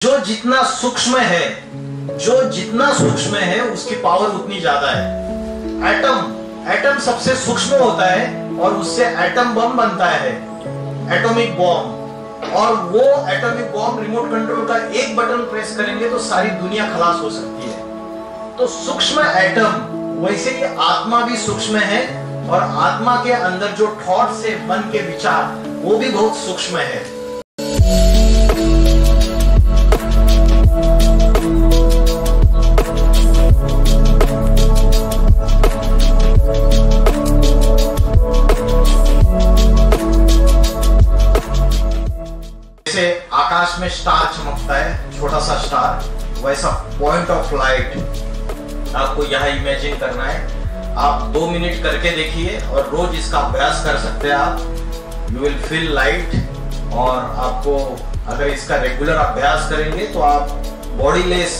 जो जितना सूक्ष्म है उसकी पावर उतनी ज्यादा है। एटम सबसे सूक्ष्म होता है और उससे एटम बम बनता है, एटॉमिक बॉम्ब। और वो एटॉमिक बॉम्ब रिमोट कंट्रोल का एक बटन प्रेस करेंगे तो सारी दुनिया खलास हो सकती है। तो सूक्ष्म एटम, वैसे ही आत्मा भी सूक्ष्म है और आत्मा के अंदर जो थॉट्स है, मन के विचार, वो भी बहुत सूक्ष्म है। जैसे आकाश में स्टार चमकता है, छोटा सा स्टार, वैसा पॉइंट ऑफ लाइट आपको यहाँ इमेजिन करना है। आप 2 मिनट करके देखिए और रोज इसका अभ्यास कर सकते हैं आप। You will feel light. और आपको अगर इसका रेगुलर अभ्यास करेंगे तो आप बॉडीलेस,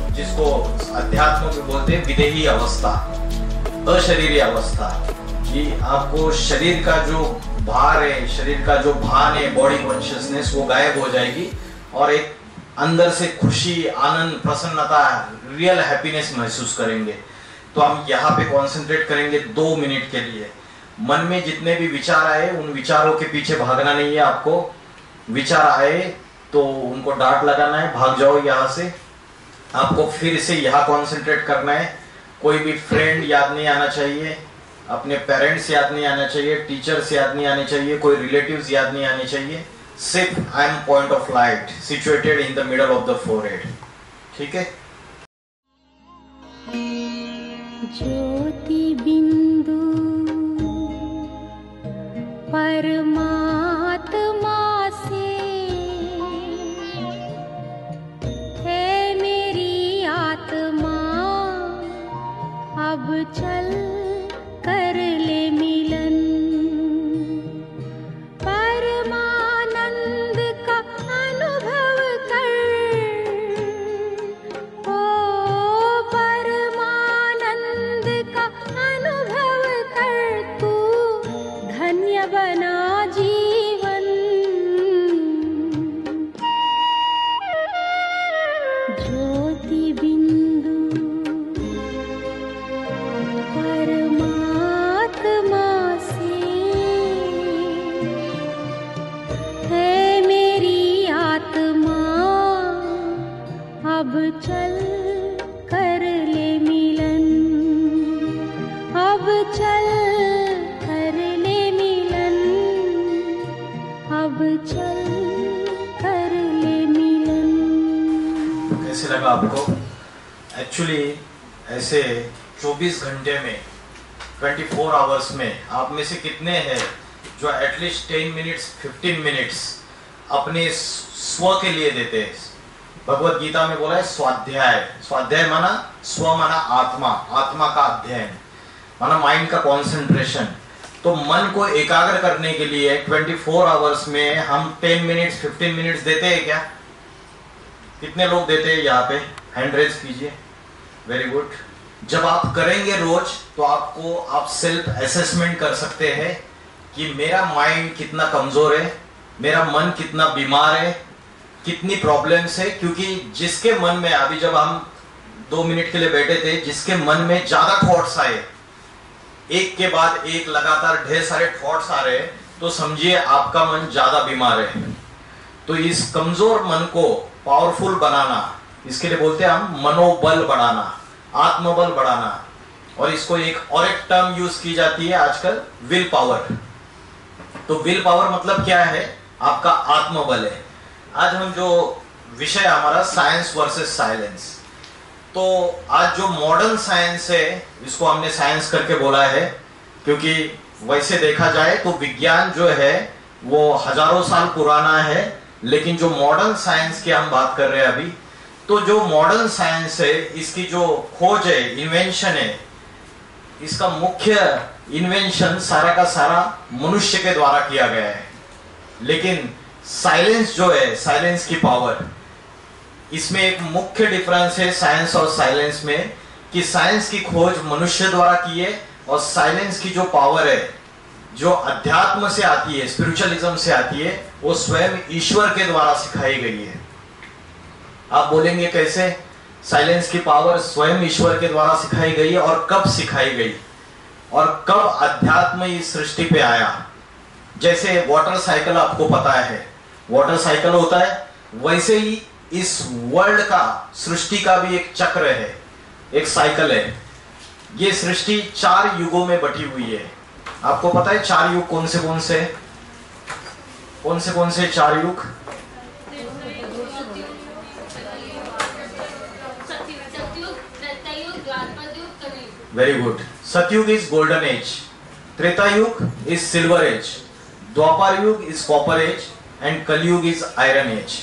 जिसको अध्यात्म में बोलते हैं विदेही अवस्था, अशरीरी अवस्था, कि आपको शरीर का जो भार है, शरीर का जो भान है, बॉडी कॉन्शियसनेस, वो गायब हो जाएगी और एक अंदर से खुशी, आनंद, प्रसन्नता, रियल हैप्पीनेस महसूस करेंगे। तो हम यहाँ पे कंसंट्रेट करेंगे 2 मिनट के लिए। मन में जितने भी विचार आए, उन विचारों के पीछे भागना नहीं है आपको। विचार आए तो उनको डांट लगाना है, भाग जाओ यहाँ से। आपको फिर से यहाँ कंसंट्रेट करना है। कोई भी फ्रेंड याद नहीं आना चाहिए, अपने पेरेंट्स याद नहीं आना चाहिए, टीचर्स याद नहीं आने चाहिए, कोई रिलेटिव्स याद नहीं आने चाहिए। सिर्फ I am point of light situated in the middle of the forehead. ठीक है। ज्योति बिंदु परमात्मा से है मेरी आत्मा, अब चल कर ले मिलन। परमानंद का अनुभव कर, ओ परमानंद का अनुभव कर, तू धन्य बना जीवन। ज्योति बिंदु परमात्मा से है मेरी आत्मा, अब चल कर ले मिलन। अब चल कर ले मिलन, अब चल कर ले मिलन। कैसे लगा आपको? एक्चुअली ऐसे 24 घंटे में, 24 आवर्स में, आप में से कितने हैं जो एटलीस्ट 10 मिनट्स, 15 मिनट्स अपने स्व के लिए देते हैं? भगवत गीता में बोला है स्वाध्याय। स्वाध्याय माना स्व, माना आत्मा, आत्मा का अध्ययन, माना माइंड का कंसंट्रेशन। तो मन को एकाग्र करने के लिए 24 आवर्स में हम 10 मिनट्स, 15 मिनट्स देते हैं क्या? कितने लोग देते हैं यहाँ पे? हैंड रेज कीजिए। Very good. जब आप करेंगे रोज तो आपको, आप सेल्फ असेसमेंट कर सकते हैं कि मेरा माइंड कितना कमजोर है, मेरा मन कितना बीमार है, कितनी प्रॉब्लम्स है। क्योंकि जिसके मन में, अभी जब हम 2 मिनट के लिए बैठे थे, जिसके मन में ज्यादा थॉट्स आए, एक के बाद एक लगातार ढेर सारे थॉट्स आ रहे हैं, तो समझिए आपका मन ज्यादा बीमार है। तो इस कमजोर मन को पावरफुल बनाना, इसके लिए बोलते हैं हम मनोबल बढ़ाना, आत्मबल बढ़ाना। और इसको एक और एक टर्म यूज की जाती है आजकल, विल पावर। तो विल पावर मतलब क्या है? आपका आत्मबल है। आज हम जो विषय हमारा साइंस वर्सेस साइलेंस, तो आज जो मॉडर्न साइंस है, इसको हमने साइंस करके बोला है क्योंकि वैसे देखा जाए तो विज्ञान जो है वो हजारों साल पुराना है। लेकिन जो मॉडर्न साइंस की हम बात कर रहे हैं अभी, तो जो मॉडर्न साइंस है, इसकी जो खोज है, इन्वेंशन है, इसका मुख्य इन्वेंशन सारा का सारा मनुष्य के द्वारा किया गया है। लेकिन साइलेंस जो है, साइलेंस की पावर, इसमें एक मुख्य डिफरेंस है साइंस और साइलेंस में, कि साइंस की खोज मनुष्य द्वारा की है और साइलेंस की जो पावर है, जो अध्यात्म से आती है, स्पिरिचुअलिज्म से आती है, वो स्वयं ईश्वर के द्वारा सिखाई गई है। आप बोलेंगे कैसे? साइलेंस की पावर स्वयं ईश्वर के द्वारा सिखाई गई और कब सिखाई गई और कब अध्यात्म इस सृष्टि पे आया। जैसे वाटर साइकिल आपको पता है, वाटर साइकिल होता है, वैसे ही इस वर्ल्ड का, सृष्टि का भी एक चक्र है, एक साइकिल है। ये सृष्टि 4 युगों में बटी हुई है। आपको पता है 4 युग कौन से कौन से? कौन से 4 युग? Very good. सतयुग इज गोल्डन एज, त्रेता युग इज सिल्वर एज, द्वापर युग इज कॉपर एज एंड कलयुग इज आयरन एज।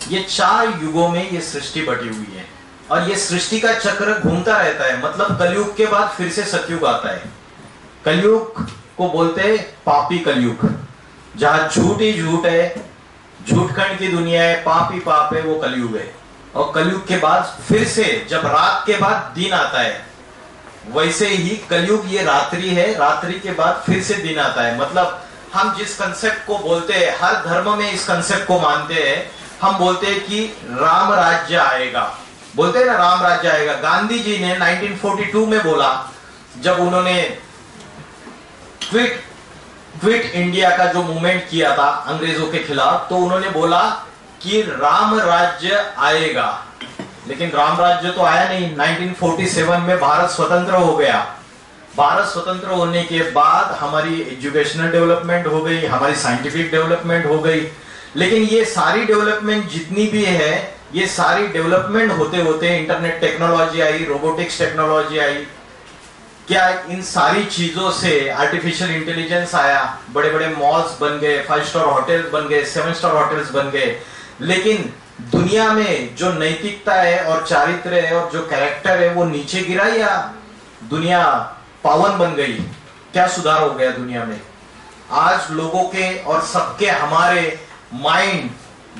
ये 4 युगों में ये सृष्टि बटी हुई है और ये सृष्टि का चक्र घूमता रहता है। मतलब कलयुग के बाद फिर से सतयुग आता है। कलयुग को बोलते हैं पापी कलयुग, जहां झूठ ही झूठ है, झूठखंड की दुनिया है, पाप ही पाप है, वो कलयुग है। और कलयुग के बाद फिर से जब रात के बाद दिन आता है, वैसे ही कलयुग ये रात्रि है, रात्रि के बाद फिर से दिन आता है। मतलब हम जिस कंसेप्ट को बोलते हैं, हर धर्म में इस कंसेप्ट को मानते हैं, हम बोलते हैं कि राम राज्य आएगा, बोलते हैं ना राम राज्य आएगा। गांधी जी ने 1942 में बोला, जब उन्होंने क्विट इंडिया का जो मूवमेंट किया था अंग्रेजों के खिलाफ, तो उन्होंने बोला कि राम राज्य आएगा। लेकिन राम राज्य तो आया नहीं। 1947 में भारत स्वतंत्र हो गया। भारत स्वतंत्र होने के बाद हमारी एजुकेशनल डेवलपमेंट हो गई, हमारी साइंटिफिक डेवलपमेंट हो गई। लेकिन ये सारी डेवलपमेंट जितनी भी है, ये सारी डेवलपमेंट होते होते इंटरनेट टेक्नोलॉजी आई, रोबोटिक्स टेक्नोलॉजी आई, क्या इन सारी चीजों से आर्टिफिशियल इंटेलिजेंस आया, बड़े बड़े मॉल्स बन गए, 5 स्टार होटल्स बन गए, 7 स्टार होटल्स बन गए। लेकिन दुनिया में जो नैतिकता है और चारित्र है और जो कैरेक्टर है वो नीचे गिरा या दुनिया पावन बन गई? क्या सुधार हो गया दुनिया में? आज लोगों के और सबके हमारे माइंड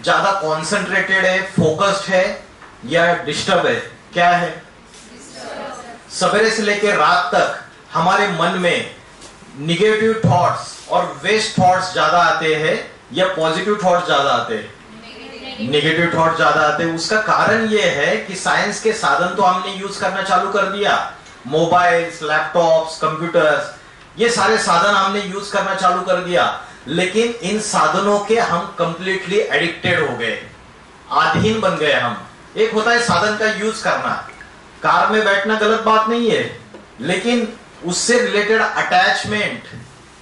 ज्यादा कॉन्सेंट्रेटेड है, फोकस्ड है या डिस्टर्ब है? क्या है? सवेरे से लेकर रात तक हमारे मन में निगेटिव थॉट्स और वेस्ट थॉट्स ज्यादा आते हैं या पॉजिटिव थॉट्स ज्यादा आते हैं? नेगेटिव थॉट ज्यादा आते हैं। उसका कारण यह है कि साइंस के साधन तो हमने यूज करना चालू कर दिया, मोबाइल्स, लैपटॉप्स, कंप्यूटर्स, ये सारे साधन हमने यूज करना चालू कर दिया। लेकिन इन साधनों के हम कंप्लीटली एडिक्टेड हो गए, अधीन बन गए हम। एक होता है साधन का यूज करना, कार में बैठना गलत बात नहीं है, लेकिन उससे रिलेटेड अटैचमेंट,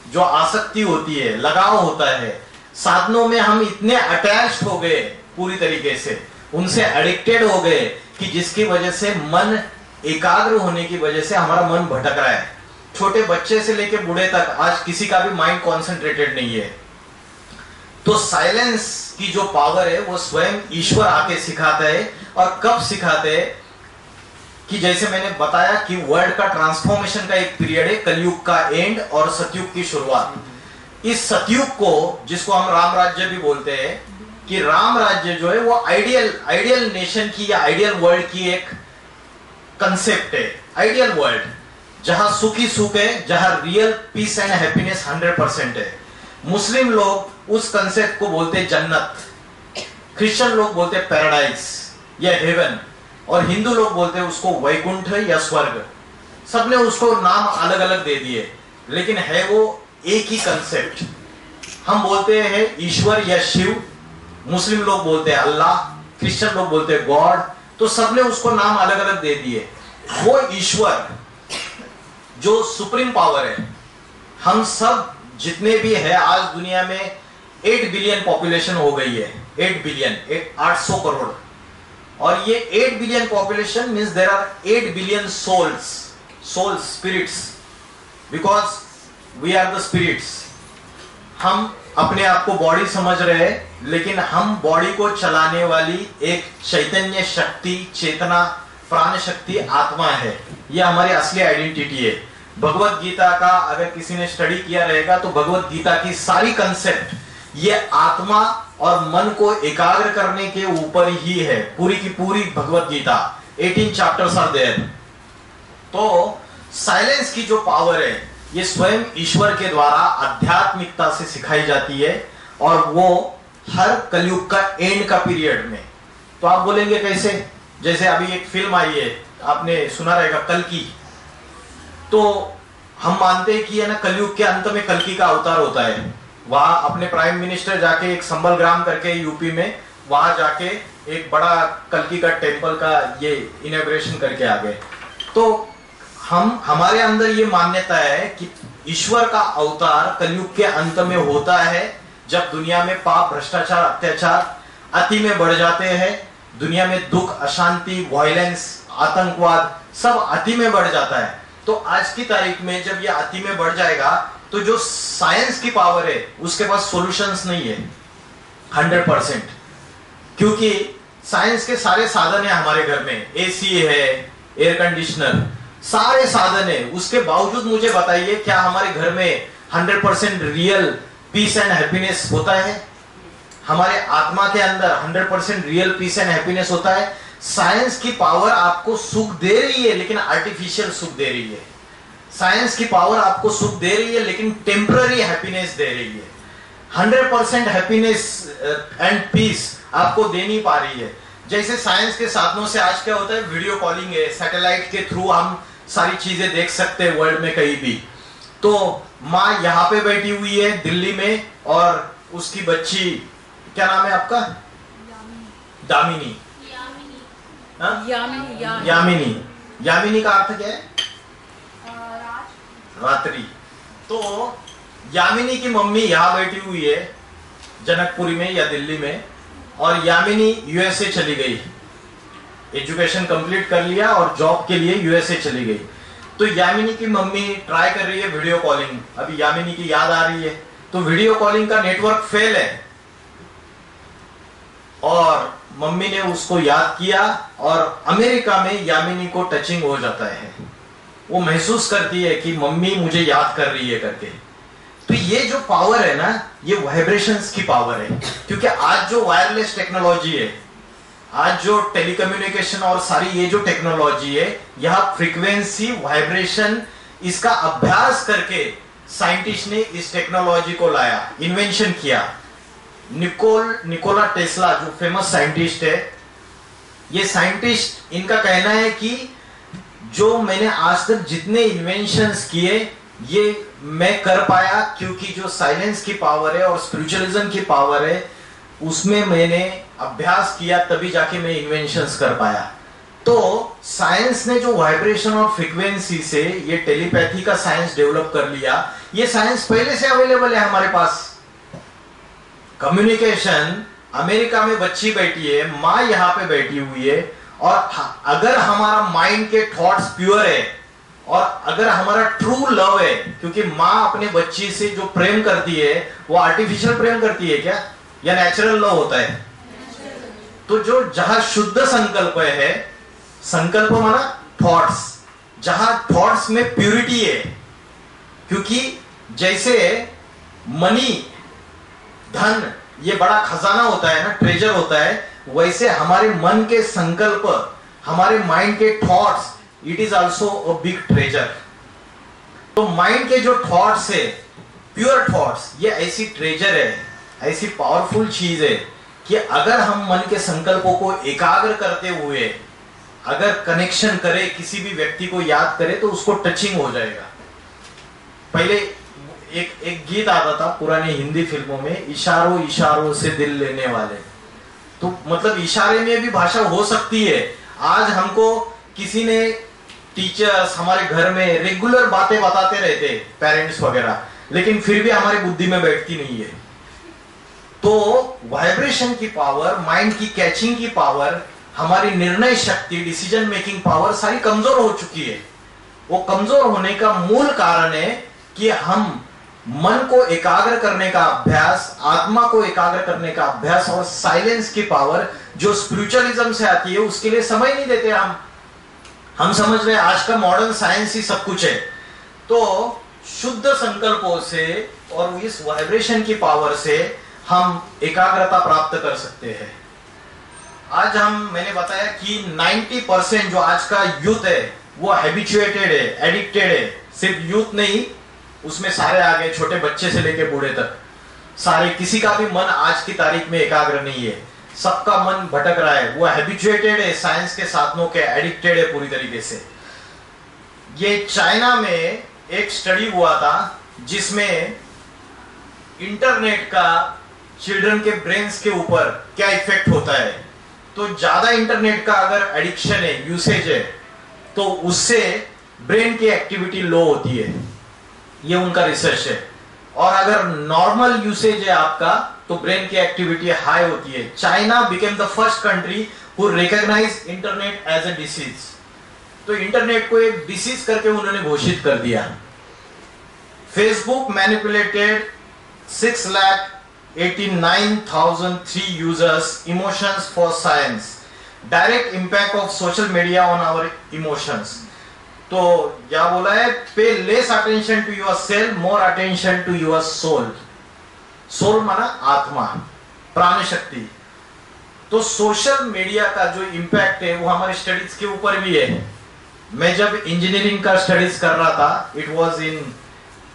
जो आसक्ति होती है, लगाव होता है, साधनों में हम इतने अटैच्ड हो गए पूरी तरीके से, उनसे एडिक्टेड हो गए कि जिसकी वजह से मन एकाग्र होने की वजह से हमारा मन भटक रहा है। छोटे बच्चे से लेकर बूढ़े तक आज किसी का भी माइंड कॉन्सेंट्रेटेड नहीं है। तो साइलेंस की जो पावर है वो स्वयं ईश्वर आके सिखाता है। और कब सिखाते हैं? कि जैसे मैंने बताया कि वर्ल्ड का ट्रांसफॉर्मेशन का एक पीरियड है, कलयुग का एंड और सतयुग की शुरुआत। इस सतयुग को, जिसको हम राम राज्य भी बोलते हैं, कि राम राज्य जो है वो आइडियल नेशन की या आइडियल वर्ल्ड की एक कंसेप्ट है। आइडियल वर्ल्ड जहां सुख ही सुख है, जहां रियल पीस एंड हैप्पीनेस 100% है। मुस्लिम लोग उस कंसेप्ट को बोलते हैं जन्नत, क्रिश्चियन लोग बोलते हैं पैराडाइज या हेवन, और हिंदू लोग बोलते हैं उसको वैकुंठ या स्वर्ग। सबने उसको नाम अलग अलग दे दिए, लेकिन है वो एक ही कंसेप्ट। हम बोलते हैं ईश्वर या शिव, मुस्लिम लोग बोलते हैं अल्लाह, क्रिश्चियन लोग बोलते हैं गॉड। तो सबने उसको नाम अलग अलग दे दिए। वो ईश्वर जो सुप्रीम पावर है, हम सब जितने भी है, आज दुनिया में 8 बिलियन पॉपुलेशन हो गई है। 8 बिलियन, 800 करोड़। और ये 8 billion population means there are 8 billion souls, spirits, because we are the spirits. हम अपने आप को बॉडी समझ रहे हैं, लेकिन हम बॉडी को चलाने वाली एक चैतन्य शक्ति, चेतना, प्राण शक्ति, आत्मा है। यह हमारी असली आइडेंटिटी है। भगवत गीता का अगर किसी ने स्टडी किया रहेगा तो भगवत गीता की सारी कंसेप्ट ये आत्मा और मन को एकाग्र करने के ऊपर ही है। पूरी की पूरी Bhagavad Gita 18 chapters are there. तो साइलेंस की जो पावर है ये स्वयं ईश्वर के द्वारा आध्यात्मिकता से सिखाई जाती है, और वो हर कलयुग का एंड का पीरियड में, तो आप बोलेंगे कैसे? जैसे अभी एक फिल्म आई है, आपने सुना रहेगा, कल्कि। तो हम मानते हैं कि है ना, कलयुग के अंत में कल्कि का अवतार होता है। वहां अपने प्राइम मिनिस्टर जाके एक संबल ग्राम करके यूपी में, वहां जाके एक बड़ा कल्कि का टेम्पल का ये इनॉग्रेशन करके आ गए। तो हमारे अंदर ये मान्यता है कि ईश्वर का अवतार कलयुग के अंत में होता है, जब दुनिया में पाप, भ्रष्टाचार, अत्याचार अति में बढ़ जाते हैं, दुनिया में दुख, अशांति, वायलेंस, आतंकवाद सब अति में बढ़ जाता है। तो आज की तारीख में जब ये अति में बढ़ जाएगा, तो जो साइंस की पावर है उसके पास सॉल्यूशंस नहीं है 100%, क्योंकि साइंस के सारे साधन है हमारे घर में, एसी है, एयर कंडीशनर, सारे साधन है। उसके बावजूद मुझे बताइए, क्या हमारे घर में 100% रियल पीस एंड हैप्पीनेस होता है? हमारे आत्मा के अंदर 100% रियल पीस एंड हैप्पीनेस होता है? साइंस की पावर आपको सुख दे रही है, लेकिन आर्टिफिशियल सुख दे रही है। साइंस की पावर आपको सुख दे रही है, लेकिन टेम्पररी हैप्पीनेस दे रही है। 100% हैप्पीनेस एंड पीस आपको दे नहीं पा रही है। जैसे साइंस के साधनों से आज क्या होता है, वीडियो कॉलिंग है, सैटेलाइट के थ्रू हम सारी चीजें देख सकते हैं वर्ल्ड में कहीं भी। तो माँ यहाँ पे बैठी हुई है दिल्ली में, और उसकी बच्ची, क्या नाम है आपका? दामिनी। यामिनी। यामिनी का अर्थ क्या है? रात्रि। तो यामिनी की मम्मी यहाँ बैठी हुई है जनकपुरी में या दिल्ली में, और यामिनी यूएसए चली गई, एजुकेशन कंप्लीट कर लिया और जॉब के लिए यूएसए चली गई। तो यामिनी की मम्मी ट्राई कर रही है वीडियो कॉलिंग, अभी यामिनी की याद आ रही है, तो वीडियो कॉलिंग का नेटवर्क फेल है, और मम्मी ने उसको याद किया, और अमेरिका में यामिनी को टचिंग हो जाता है। वो महसूस करती है कि मम्मी मुझे याद कर रही है करके। तो ये जो पावर है ना, ये वाइब्रेशंस की पावर है। क्योंकि आज जो वायरलेस टेक्नोलॉजी है, आज जो टेलीकम्युनिकेशन और सारी ये जो टेक्नोलॉजी है, यह फ्रीक्वेंसी, वाइब्रेशन, इसका अभ्यास करके साइंटिस्ट ने इस टेक्नोलॉजी को लाया, इन्वेंशन किया। निकोला टेस्ला जो फेमस साइंटिस्ट है, ये साइंटिस्ट, इनका कहना है कि जो मैंने आज तक जितने इन्वेंशंस किए, ये मैं कर पाया क्योंकि जो साइलेंस की पावर है और स्पिरिचुअलिज्म की पावर है, उसमें मैंने अभ्यास किया, तभी जाके मैं इन्वेंशंस कर पाया। तो साइंस ने जो वाइब्रेशन और फ्रीक्वेंसी से ये टेलीपैथी का साइंस डेवलप कर लिया, ये साइंस पहले से अवेलेबल है हमारे पास। कम्युनिकेशन, अमेरिका में बच्ची बैठी है, माँ यहाँ पे बैठी हुई है, और अगर हमारा माइंड के थॉट्स प्योर है, और अगर हमारा ट्रू लव है, क्योंकि माँ अपने बच्ची से जो प्रेम करती है वो आर्टिफिशियल प्रेम करती है क्या, या नेचुरल लव होता है? तो जो जहां शुद्ध संकल्प है, संकल्प माना थॉट्स, जहां थॉट्स में प्यूरिटी है, क्योंकि जैसे मनी, धन, ये बड़ा खजाना होता है ना, ट्रेजर होता है, वैसे हमारे मन के संकल्प, हमारे माइंड के thoughts, it is also a big treasure. तो माइंड के जो थॉट्स है, प्योर थॉट्स, ये ऐसी ट्रेजर है, ऐसी पावरफुल चीज है कि अगर हम मन के संकल्पों को एकाग्र करते हुए अगर कनेक्शन करें, किसी भी व्यक्ति को याद करें, तो उसको टचिंग हो जाएगा। पहले एक गीत आता था पुरानी हिंदी फिल्मों में, इशारों इशारों से दिल लेने वाले। तो मतलब इशारे में भी भाषा हो सकती है। आज हमको किसी ने, टीचर्स हमारे घर में रेगुलर बातें बताते रहते, पेरेंट्स वगैरह, लेकिन फिर भी हमारी बुद्धि में बैठती नहीं है। तो वाइब्रेशन की पावर, माइंड की कैचिंग की पावर, हमारी निर्णय शक्ति, डिसीजन मेकिंग पावर सारी कमजोर हो चुकी है। वो कमजोर होने का मूल कारण है कि हम मन को एकाग्र करने का अभ्यास, आत्मा को एकाग्र करने का अभ्यास और साइलेंस की पावर जो स्पिरिचुअलिज्म से आती है, उसके लिए समय नहीं देते हम समझ रहे हैं आज का मॉडर्न साइंस ही सब कुछ है। तो शुद्ध संकल्पों से और इस वाइब्रेशन की पावर से हम एकाग्रता प्राप्त कर सकते हैं। आज मैंने बताया कि 90% जो आज का यूथ है वो हैबिचुएटेड है, एडिक्टेड है। सिर्फ यूथ नहीं, उसमें सारे आ गए, छोटे बच्चे से लेके बूढ़े तक सारे, किसी का भी मन आज की तारीख में एकाग्र नहीं है। सबका मन भटक रहा है, वो हैबिचुएटेड है साइंस के साधनों के, एडिक्टेड है पूरी तरीके से। ये चाइना में एक स्टडी हुआ था जिसमें इंटरनेट का चिल्ड्रन के ब्रेन्स के ऊपर क्या इफेक्ट होता है। तो ज्यादा इंटरनेट का अगर एडिक्शन है, यूसेज है, तो उससे ब्रेन की एक्टिविटी लो होती है, ये उनका रिसर्च है। और अगर नॉर्मल यूसेज है आपका तो ब्रेन की एक्टिविटी हाई होती है। China became the first country who recognise internet as a disease. तो इंटरनेट को एक डिसीज करके उन्होंने घोषित कर दिया। Facebook manipulated 6,89,003 users emotions for science, direct impact of social media on our emotions. तो क्या बोला है, pay less attention to yourself, more attention to your soul. Soul माना आत्मा, प्राण शक्ति। तो सोशल मीडिया का जो इंपैक्ट है वो हमारे स्टडीज के ऊपर भी है। मैं जब इंजीनियरिंग का स्टडीज कर रहा था, इट वाज इन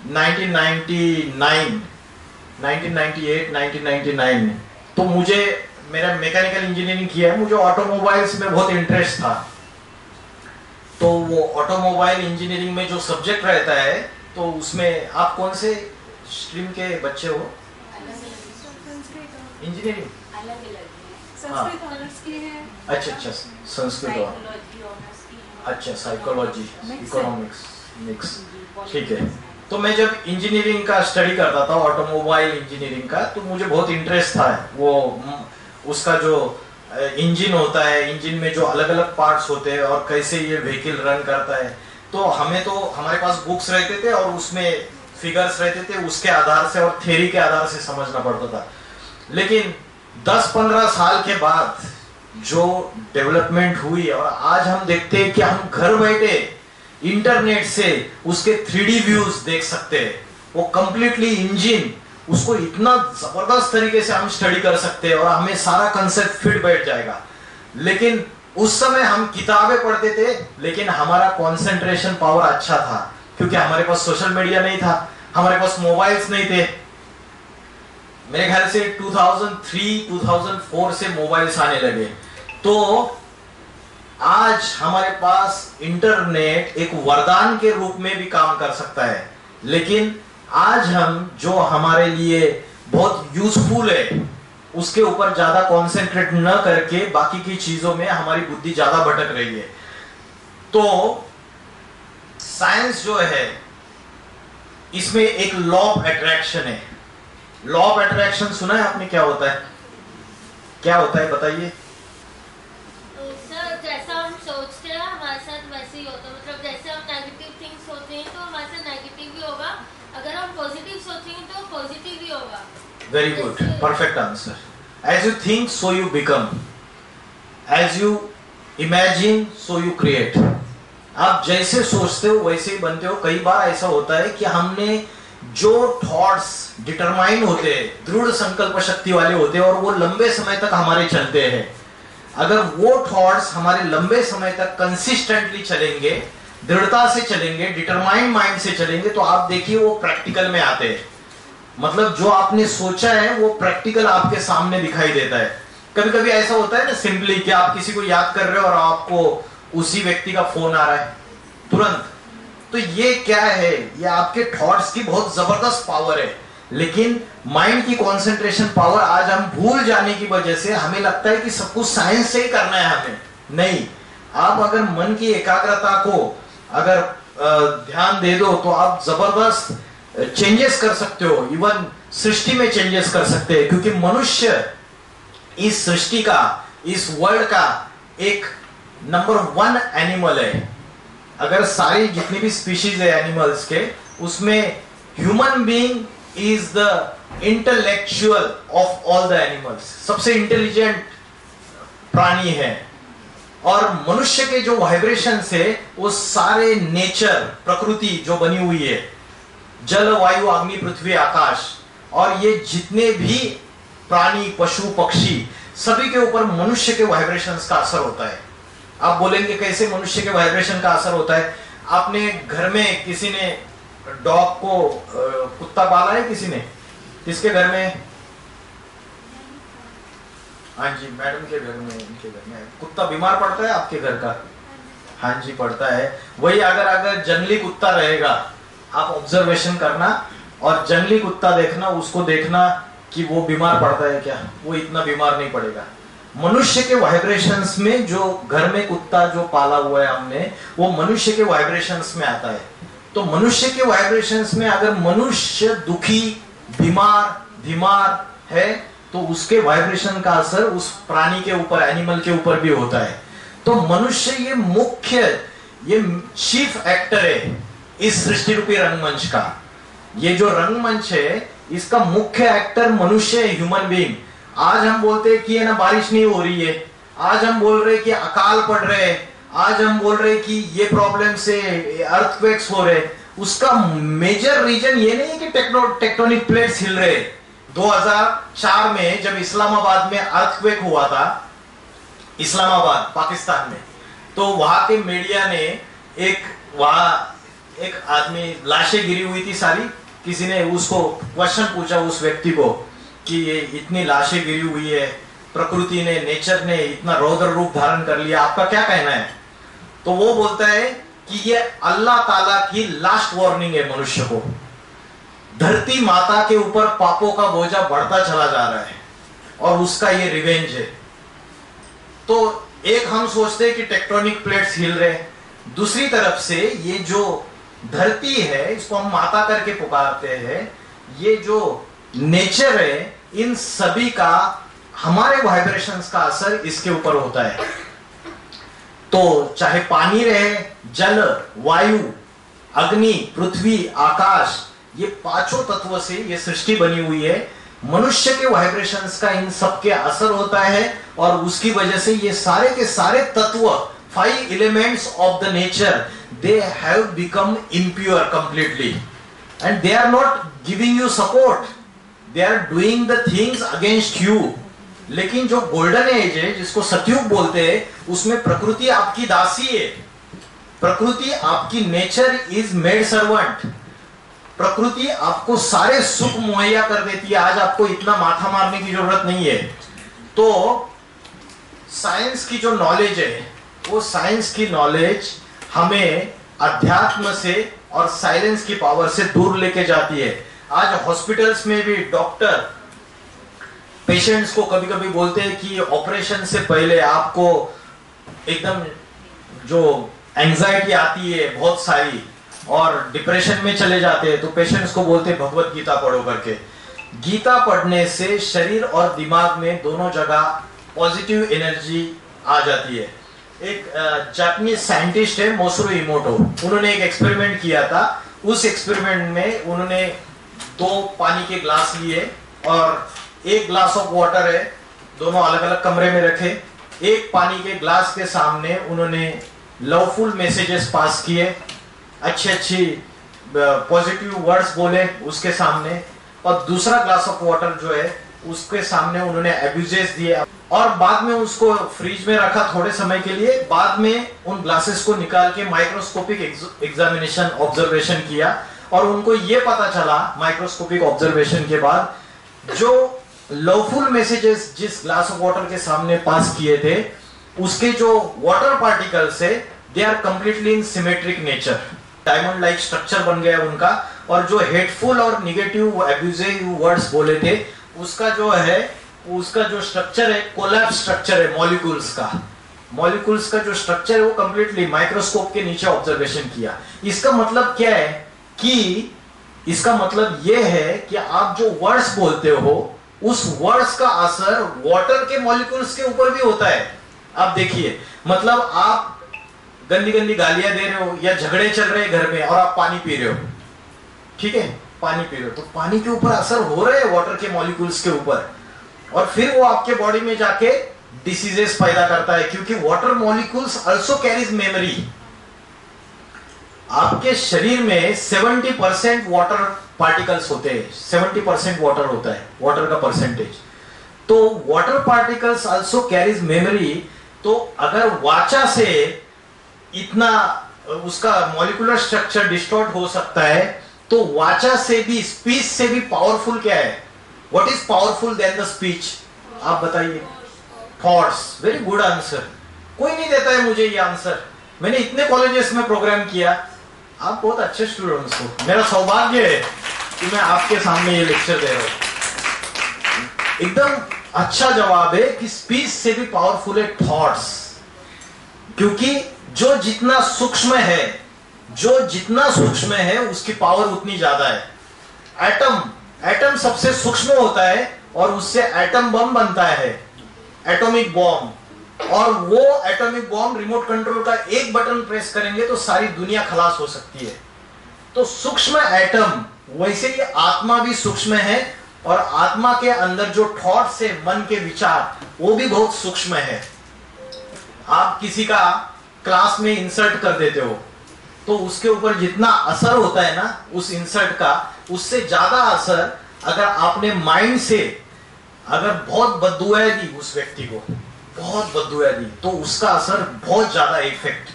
1998-1999 में, तो मुझे, मेरा मैकेनिकल इंजीनियरिंग किया है, मुझे ऑटोमोबाइल्स में बहुत इंटरेस्ट था। तो वो ऑटोमोबाइल इंजीनियरिंग में जो सब्जेक्ट रहता है, तो उसमें आप कौन से स्ट्रीम के बच्चे हो? इंजीनियरिंग अच्छा, संस्कृत और अच्छा, साइकोलॉजी, इकोनॉमिक्स मिक्स, ठीक है। तो मैं जब इंजीनियरिंग का स्टडी करता था, ऑटोमोबाइल इंजीनियरिंग का, तो मुझे बहुत इंटरेस्ट था वो उसका जो इंजन होता है, इंजन में जो अलग अलग पार्ट्स होते हैं और कैसे ये व्हीकल रन करता है। तो हमारे पास बुक्स रहते थे और उसमें फिगर्स रहते थे, उसके आधार से और थ्योरी के आधार से समझना पड़ता था। लेकिन 10-15 साल के बाद जो डेवलपमेंट हुई और आज हम देखते हैं कि हम घर बैठे इंटरनेट से उसके 3D व्यूज देख सकते हैं। वो कंप्लीटली इंजन, उसको इतना जबरदस्त तरीके से हम स्टडी कर सकते हैं और हमें सारा कंसेप्ट फिट बैठ जाएगा। लेकिन उस समय हम किताबें पढ़ते थे, लेकिन हमारा कंसंट्रेशन पावर अच्छा था क्योंकि हमारे पास सोशल मीडिया नहीं था, हमारे पास मोबाइल्स नहीं थे। मेरे ख्याल से 2003-2004 से मोबाइल्स आने लगे। तो आज हमारे पास इंटरनेट एक वरदान के रूप में भी काम कर सकता है, लेकिन आज हम जो हमारे लिए बहुत यूजफुल है उसके ऊपर ज्यादा कंसंट्रेट न करके बाकी की चीजों में हमारी बुद्धि ज्यादा भटक रही है। तो साइंस जो है, इसमें एक लॉ ऑफ अट्रैक्शन है। लॉ ऑफ अट्रैक्शन सुना है आपने? क्या होता है, क्या होता है बताइए। सर, जैसा हम सोचते हैं हमारे साथ वैसे ही होता है। मतलब जैसे हम नेगेटिव थिंग्स सोचते हैं तो हमारे साथ नेगेटिव भी होगा, अगर हम पॉजिटिव सोचेंगे तो पॉजिटिव ही होगा। Very good, perfect answer. As you think so you become, as you imagine so you create. आप जैसे सोचते हो वैसे ही बनते हो। कई बार ऐसा होता है कि हमने जो थॉट्स डिटरमाइन होते हैं, दृढ़ संकल्प शक्ति वाले होते हैं और वो लंबे समय तक हमारे चलते हैं। अगर वो थॉट्स हमारे लंबे समय तक कंसिस्टेंटली चलेंगे, दृढ़ता से चलेंगे, डिटरमाइंड माइंड से चलेंगे, तो आप देखिए वो प्रैक्टिकल में आते हैं। मतलब जो आपने सोचा है वो प्रैक्टिकल आपके सामने दिखाई देता है। कभी कभी ऐसा होता है ना, सिंपली कि आप किसी को याद कर रहे हो और आपको उसी व्यक्ति का फोन आ रहा है तुरंत। तो ये क्या है, ये आपके थॉट्स की बहुत जबरदस्त पावर है। लेकिन माइंड की कंसंट्रेशन पावर आज हम भूल जाने की वजह से हमें लगता है कि सब कुछ साइंस से ही करना है हमें। नहीं, आप अगर मन की एकाग्रता को अगर ध्यान दे दो तो आप जबरदस्त चेंजेस कर सकते हो। इवन सृष्टि में चेंजेस कर सकते हैं, क्योंकि मनुष्य इस सृष्टि का, इस वर्ल्ड का एक नंबर 1 एनिमल है। अगर सारी जितनी भी स्पीशीज है एनिमल्स के, उसमें human being is the intellectual of all the animals. सबसे इंटेलिजेंट प्राणी है। और मनुष्य के जो वाइब्रेशंस है वो सारे नेचर, प्रकृति जो बनी हुई है, जल, वायु, अग्नि, पृथ्वी, आकाश, और ये जितने भी प्राणी, पशु, पक्षी, सभी के ऊपर मनुष्य के वाइब्रेशंस का असर होता है। आप बोलेंगे कैसे मनुष्य के वाइब्रेशन का असर होता है? आपने घर में किसी ने डॉग को, कुत्ता पाला है किसी ने? किसके घर में? हाँ जी, मैडम के घर में, इनके घर में कुत्ता बीमार पड़ता है आपके घर का? हाँ जी पड़ता है। वही अगर जंगली कुत्ता रहेगा, आप ऑब्जर्वेशन करना और जंगली कुत्ता देखना, उसको देखना कि वो बीमार पड़ता है क्या, वो इतना बीमार नहीं पड़ेगा। मनुष्य के वाइब्रेशंस में, जो घर में कुत्ता जो पाला हुआ है हमने, वो मनुष्य के वाइब्रेशंस में आता है। तो मनुष्य के वाइब्रेशंस में अगर मनुष्य दुखी, बीमार है, तो उसके वाइब्रेशन का असर उस प्राणी के ऊपर, एनिमल के ऊपर भी होता है। तो मनुष्य ये मुख्य, ये चीफ एक्टर है इस सृष्टि रूपी रंगमंच का। ये जो रंगमंच है, इसका मुख्य एक्टर मनुष्य है, ह्यूमन बीइंग। आज हम बोलते हैं कि है ना बारिश नहीं हो रही है, आज हम बोल रहे हैं कि अकाल पड़ रहे हैं, आज हम बोल रहे हैं कि ये प्रॉब्लम से अर्थक्वेक्स हो रहे। उसका मेजर रीजन ये नहीं है कि टेक्टोनिक प्लेट्स हिल रहे। 2004 में जब इस्लामाबाद में अर्थक्वेक हुआ था, इस्लामाबाद पाकिस्तान में, तो वहां के मीडिया ने एक आदमी, लाशें गिरी हुई थी सारी, किसी ने उसको क्वेश्चन पूछा उस व्यक्ति को कि ये इतनी लाशें गिरी हुई है, प्रकृति ने, नेचर ने इतना रौद्र रूप धारण कर लिया, आपका क्या कहना है? तो वो बोलता है कि ये अल्लाह ताला की लास्ट वार्निंग है मनुष्य को। धरती माता के ऊपर पापों का बोझा बढ़ता चला जा रहा है और उसका ये रिवेंज है। तो एक हम सोचते हैं कि टेक्टोनिक प्लेट्स हिल रहे, दूसरी तरफ से ये जो धरती है, इसको हम माता करके पुकारते हैं, ये जो नेचर है, इन सभी का, हमारे वाइब्रेशंस का असर इसके ऊपर होता है। तो चाहे पानी रहे, जल, वायु, अग्नि, पृथ्वी, आकाश, ये पांचों तत्वों से ये सृष्टि बनी हुई है। मनुष्य के वाइब्रेशंस का इन सब के असर होता है और उसकी वजह से ये सारे के सारे तत्व, 5 elements of the nature, they have become impure completely and they are not giving you support, they are doing the things against you। लेकिन जो गोल्डन एज है, जिसको सतयुग बोलते हैं, उसमें प्रकृति आपकी दासी है। प्रकृति आपकी, नेचर इज मेड सर्वेंट। प्रकृति आपको सारे सुख मुहैया कर देती है। आज आपको इतना माथा मारने की जरूरत नहीं है। तो साइंस की जो नॉलेज है, वो साइंस की नॉलेज हमें अध्यात्म से और साइलेंस की पावर से दूर लेके जाती है। आज हॉस्पिटल्स में भी डॉक्टर पेशेंट्स को कभी कभी बोलते हैं कि ऑपरेशन से पहले आपको एकदम जो एंजाइटी आती है बहुत सारी और डिप्रेशन में चले जाते हैं, तो पेशेंट्स को बोलते हैं भगवत गीता पढ़ो करके। गीता पढ़ने से शरीर और दिमाग में दोनों जगह पॉजिटिव एनर्जी आ जाती है। एक जापानीज साइंटिस्ट है मोसरो इमोटो, उन्होंने एक एक्सपेरिमेंट किया था। उस एक्सपेरिमेंट में उन्होंने 2 पानी के ग्लास लिए और 1 ग्लास ऑफ वाटर है, दोनों अलग अलग कमरे में रखे। एक पानी के ग्लास के सामने उन्होंने लवफुल मैसेजेस पास किए, अच्छी पॉजिटिव वर्ड्स बोले उसके सामने, और दूसरा ग्लास ऑफ वाटर जो है उसके सामने उन्होंने एब्यूजेस दिए और बाद में उसको फ्रिज में रखा थोड़े समय के लिए। बाद में उन ग्लासेस को निकाल के माइक्रोस्कोपिक एग्जामिनेशन, ऑब्जर्वेशन किया और उनको ये पता चला माइक्रोस्कोपिक ऑब्जर्वेशन के बाद, जो लवफुल मैसेजेस जिस ग्लास ऑफ वाटर के सामने पास किए थे, उसके जो वाटर पार्टिकल्स है, they are completely in symmetric nature, diamond like structure बन गया उनका। और जो हेटफुल और निगेटिव एब्यूजिव वर्ड्स बोले थे, उसका जो है, उसका जो स्ट्रक्चर है, कोलैप्स स्ट्रक्चर है मॉलिक्यूल्स का। मॉलिक्यूल्स का जो स्ट्रक्चर है वो कंप्लीटली माइक्रोस्कोप के नीचे ऑब्जर्वेशन किया। इसका मतलब क्या है कि, इसका मतलब यह है कि आप जो वर्ड्स बोलते हो, उस वर्ड्स का असर वाटर के मॉलिक्यूल्स के ऊपर भी होता है। आप देखिए, मतलब आप गंदी गंदी गालियां दे रहे हो या झगड़े चल रहे हैं घर में और आप पानी पी रहे हो, ठीक है, पानी पी रहे हो, तो पानी के ऊपर असर हो रहा है वाटर के मॉलिक्यूल्स के ऊपर, और फिर वो आपके बॉडी में जाके डिसीजेस पैदा करता है, क्योंकि water molecules also carries memory. आपके शरीर में 70% वाटर पार्टिकल्स होते हैं, 70% वाटर होता है, वाटर का परसेंटेज। तो water particles also carries memory. तो अगर वाचा से इतना उसका मॉलिक्यूलर स्ट्रक्चर डिस्टॉर्ट हो सकता है, तो वाचा से भी, स्पीच से भी पावरफुल क्या है? What is powerful than the speech? आप बताइए। Thoughts, very good answer. कोई नहीं देता है मुझे ये आंसर। मैंने इतने कॉलेजेस में प्रोग्राम किया, आप बहुत अच्छे स्टूडेंट्स हो, मेरा सौभाग्य है कि मैं आपके सामने ये लेक्चर दे रहा हूं। एकदम अच्छा जवाब है कि स्पीच से भी पावरफुल है थॉट्स, क्योंकि जो जितना सूक्ष्म है उसकी पावर उतनी ज्यादा है। एटम सबसे सूक्ष्म होता है और उससे एटम बम बनता है, एटॉमिक बॉम्ब। और वो एटॉमिक बॉम्ब रिमोट कंट्रोल का एक बटन प्रेस करेंगे तो सारी दुनिया खलास हो सकती है। तो सूक्ष्म एटम, वैसे ही आत्मा भी सूक्ष्म है और आत्मा के अंदर जो थॉट्स है, मन के विचार, वो भी बहुत सूक्ष्म है। आप किसी का क्लास में इंसल्ट कर देते हो तो उसके ऊपर जितना असर होता है ना उस इंसल्ट का, उससे ज्यादा असर अगर आपने माइंड से अगर बहुत बद्दुआएं दी उस व्यक्ति को, बहुत बद्दुआएं दी, तो उसका असर बहुत ज्यादा इफेक्ट,